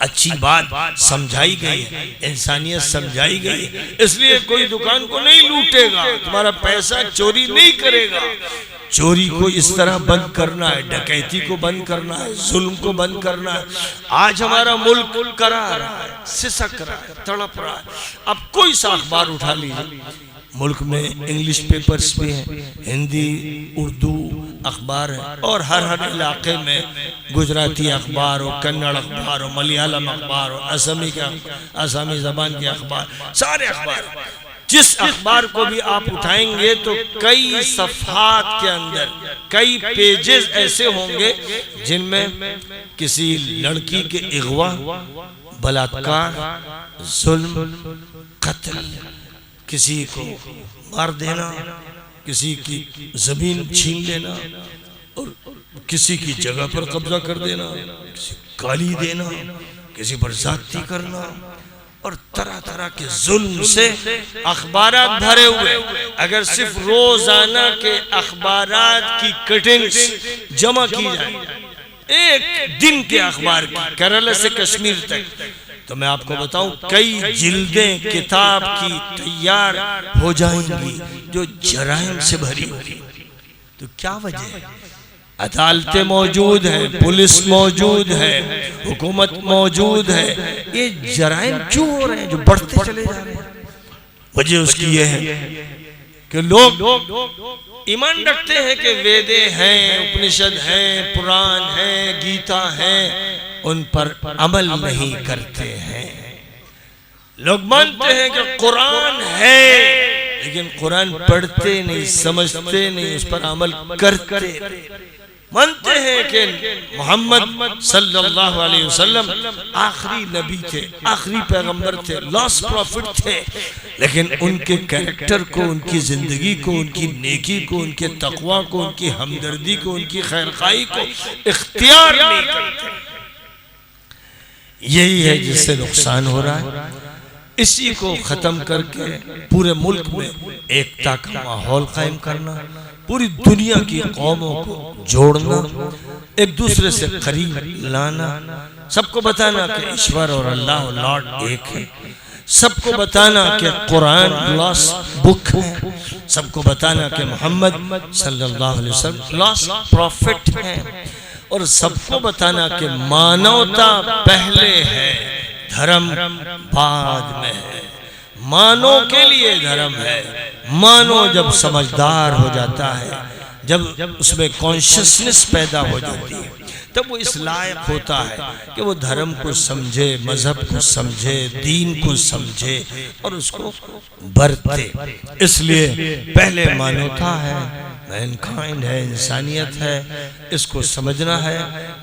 S2: अच्छी बात समझाई गई है, इंसानियत समझाई गई है। इसलिए कोई दुकान को नहीं लूटेगा, तुम्हारा पैसा चोरी नहीं करेगा। चोरी को इस तरह बंद करना है, डकैती को बंद करना है, जुल्म को बंद करना है। आज हमारा मुल्क करा रहा है, सिसक रहा है, तड़प रहा है। अब कोई सा अखबार उठा लीजिए, मुल्क में इंग्लिश पेपर्स भी हैं, हिंदी उर्दू अखबार है, और हर इलाके में गुजराती अखबार हो, कन्नड़ अखबार हो, मलयालम अखबार हो, असमी ज़बान के अखबार, सारे अखबार। जिस अखबार को भी आप उठाएंगे तो कई सफ़हात के अंदर कई पेजेस ऐसे होंगे जिनमें किसी लड़की के इग़वा, बलात्कार, जुल्म, कत्ल, किसी को मार देना, किसी की जमीन छीन लेना और किसी की जगह पर कब्जा कर देना, किसी गाली देना, किसी पर ज़्यादती करना, और तरह तरह के जुल्म से अखबारात भरे हुए। अगर सिर्फ रोजाना के अखबारात की कटिंग्स जमा की जाए, एक दिन के अखबार की, केरल से कश्मीर तक, तो मैं आपको बताऊं कई जिल्दें किताब की तैयार हो जाएंगी जो जराइम से भरी होगी। तो क्या वजह है? अदालतें मौजूद है, पुलिस मौजूद है, हुकूमत मौजूद है, ये जराइम क्यों हो रहे हैं जो बढ़ते चले जा रहे हैं? वजह उसकी ये है कि लोग ईमान रखते हैं कि वेदे हैं, उपनिषद हैं, पुराण हैं, गीता हैं, उन पर अमल नहीं करते हैं। लोग मानते हैं कि कुरान है, लेकिन कुरान पढ़ते नहीं, समझते नहीं, उस पर अमल करते। मानते हैं कि मोहम्मद सल्लल्लाहु अलैहि वसल्लम आखिरी नबी थे, आखिरी पैगंबर थे, लास्ट प्रॉफिट थे, लेकिन उनके कैरेक्टर को, उनकी जिंदगी को, उनकी नेकी को, उनके तकवा को, उनकी हमदर्दी को, उनकी खैरखाई को इख्तियार नहीं करते। यही है जिससे नुकसान हो रहा है। इसी को ख़त्म करके पूरे मुल्क में एकता का माहौल कायम करना, पूरी दुनिया की कौमों को जोड़ना, एक दूसरे से करीब लाना, सबको बताना कि ईश्वर और अल्लाह और लॉर्ड एक है, सबको बताना कि कुरान लास्ट बुक है, सबको बताना कि मोहम्मद सल्लल्लाहु अलैहि वसल्लम लास्ट प्रॉफिट है, और सबको बताना कि मानवता पहले है, धर्म बाद में है। मानो के लिए धर्म है। मानो जब समझदार हो जाता है, जब उसमें कॉन्शियसनेस पैदा हो जाती है, तब वो इस लायक होता है कि वो धर्म को समझे, मजहब को समझे, दीन को समझे और उसको बरते। इसलिए पहले मानवता है, मैनकाइंड है, इंसानियत है, इसको समझना है।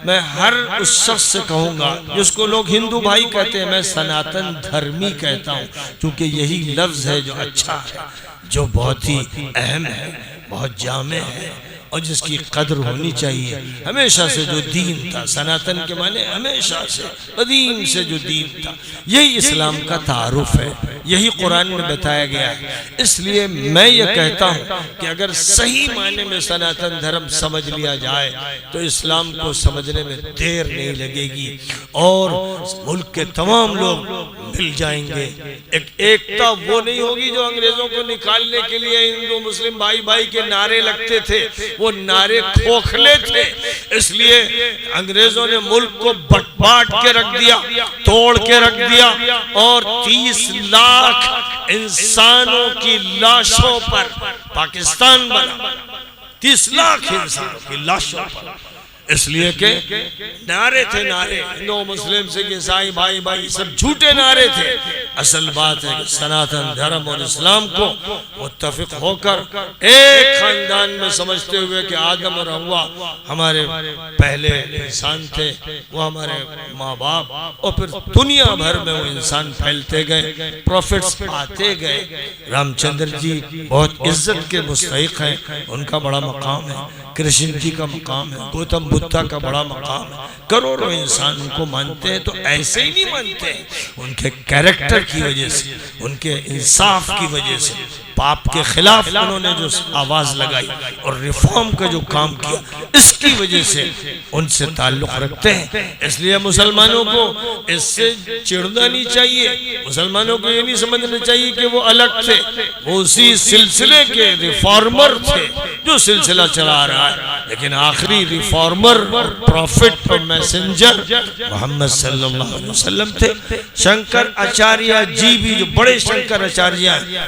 S2: मैं हर उस शख्स से कहूँगा जिसको लोग हिंदू भाई कहते हैं, मैं सनातन धर्मी कहता हूँ, क्योंकि यही लफ्ज़ है जो अच्छा है, जो बहुत ही अहम है, बहुत जामे है और जिसकी कदर होनी चाहिए। हमेशा से जो दीन था, सनातन के माने हमेशा से, कदीम से जो दीन था, यही इस्लाम का तारुफ है, यही कुरान में बताया गया है। इसलिए मैं ये कहता हूँ कि अगर सही मायने में सनातन धर्म समझ लिया जाए तो इस्लाम को समझने में देर नहीं लगेगी और मुल्क के तमाम लोग मिल जाएंगे। एक एकता वो नहीं होगी जो अंग्रेजों को निकालने के लिए हिंदू मुस्लिम भाई भाई के नारे लगते थे, वो नारे खोखले थे। इसलिए अंग्रेजों ने मुल्क को बांट के रख दिया, तोड़ के रख दिया और 30 लाख इंसानों की लाशों पर पाकिस्तान बना। 30 लाख इंसानों की लाशों पर इसलिए के नारे थे, नारे हिंदू मुस्लिम सिख ईसाई भाई भाई सब झूठे नारे थे। असल बात है कि सनातन धर्म और इस्लाम को मुत्तफिक होकर एक खानदान में समझते हुए कि आदम और हव्वा हमारे पहले इंसान थे, वो हमारे माँ बाप, और फिर दुनिया भर में वो इंसान फैलते गए, प्रॉफिट्स आते गए। रामचंद्र जी बहुत इज्जत के मुस्तहिक हैं, उनका बड़ा मकाम है, कृष्ण जी का मकाम है, गौतम बुद्धा का बड़ा मकाम है। करोड़ों इंसान उनको मानते हैं, तो ऐसे ही नहीं मानते हैं, उनके कैरेक्टर की वजह से, उनके इंसाफ की वजह से, पाप के खिलाफ उन्होंने जो आवाज लगाई और रिफॉर्म का जो काम किया, इसकी वजह से उनसे ताल्लुक रखते हैं। इसलिए मुसलमानों को इससे चिढ़ना नहीं चाहिए, मुसलमानों को ये नहीं समझना चाहिए कि वो अलग थे, वो उसी सिलसिले के रिफॉर्मर थे जो सिलसिला चला रहा है। लेकिन आखिरी रिफॉर्मर और प्रॉफिट और मैसेंजर मोहम्मद सल्लल्लाहु अलैहि वसल्लम थे। शंकर आचार्य जी भी, जो बड़े शंकर आचार्य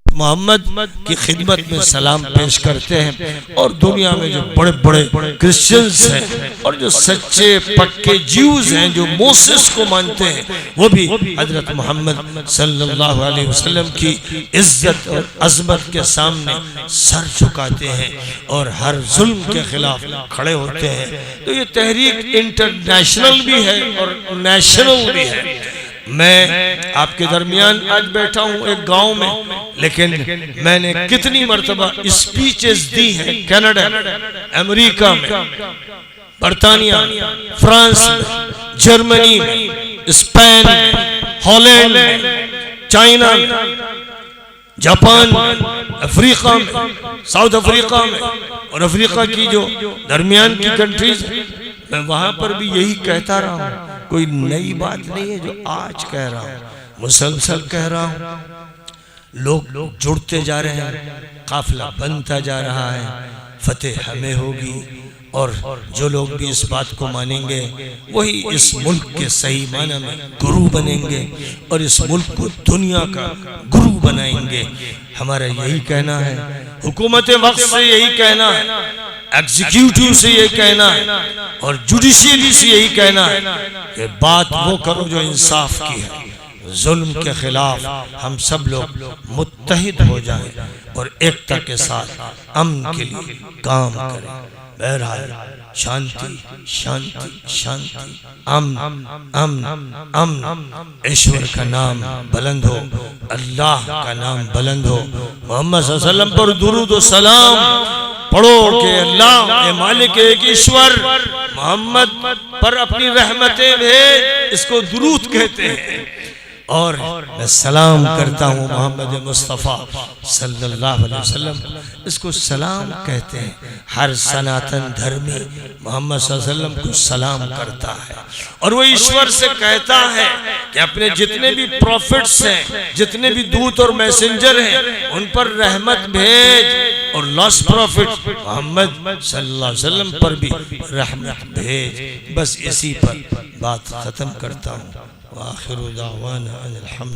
S2: मोहम्मद की खिदमत में सलाम पेश करते हैं। और दुनिया में जो बड़े बड़े क्रिश्चियंस हैं और जो सच्चे पक्के ज्यूज हैं, जो मोसेस को मानते हैं, वो भी हजरत मोहम्मद सल्लल्लाहु अलैहि वसल्लम की इज्जत और अजमत के सामने सर झुकाते हैं और हर जुल्म के खिलाफ खड़े होते हैं। तो ये तहरीक इंटरनेशनल भी है और नेशनल भी है। मैं आपके दरमियान आज बैठा हूँ एक गांव में, लेकिन मैंने कितनी मर्तबा स्पीचेस दी हैं कनाडा, अमेरिका में, बर्तानिया, फ्रांस में, जर्मनी में, स्पेन में, हॉलैंड में, चाइना में, जापान में, अफ्रीका में, साउथ अफ्रीका में, और अफ्रीका की जो दरमियान की कंट्रीज, मैं वहां पर भी यही कहता रहा हूँ। कोई नई बात नहीं है जो आज कह रहा हूँ, मुसलसल कह रहा हूँ। लोग जुड़ते जा रहे हैं, काफिला बनता जा रहा है, फतेह हमें होगी। और जो लोग भी इस बात को मानेंगे वही इस मुल्क के सही माना में गुरु बनेंगे और इस मुल्क को दुनिया का गुरु बनाएंगे। हमारा यही कहना है, हुकूमत वक्त से यही कहना है, एग्जीक्यूटिव से यही कहना है और जुडिशियरी से यही कहना है कि बात वो करो जो इंसाफ की है। जुल्म के खिलाफ हम सब लोग मुत्तहिद हो जाएं और एकता के साथ अमन के लिए काम करें। बहरहाल शांति शांति शांति, अमन अमन अमन। ईश्वर का नाम बुलंद हो, अल्लाह का नाम बुलंद हो, मोहम्मद सल्लल्लाहु अलैहि वसल्लम पर दुरूद और सलाम पढ़ो कि अल्लाह मालिक एक ईश्वर मोहम्मद पर अपनी रहमतें भेज। इसको दुरूद कहते हैं। और मैं सलाम करता हूँ मोहम्मद मुस्तफ़ा सल्लल्लाहु अलैहि वसल्लम, इसको सलाम कहते हैं। हर सनातन धर्मी मोहम्मद सल्लल्लाहु अलैहि वसल्लम को सलाम करता है और वो ईश्वर से कहता है कि अपने जितने भी प्रॉफिट्स हैं, जितने भी दूत और मैसेंजर हैं, उन पर रहमत भेज और लॉस्ट प्रॉफिट मोहम्मद सल्लल्लाहु अलैहि वसल्लम पर भी रहमत भेज। बस इसी पर बात खत्म करता हूँ। आखिर दावाना अनिल हम्द।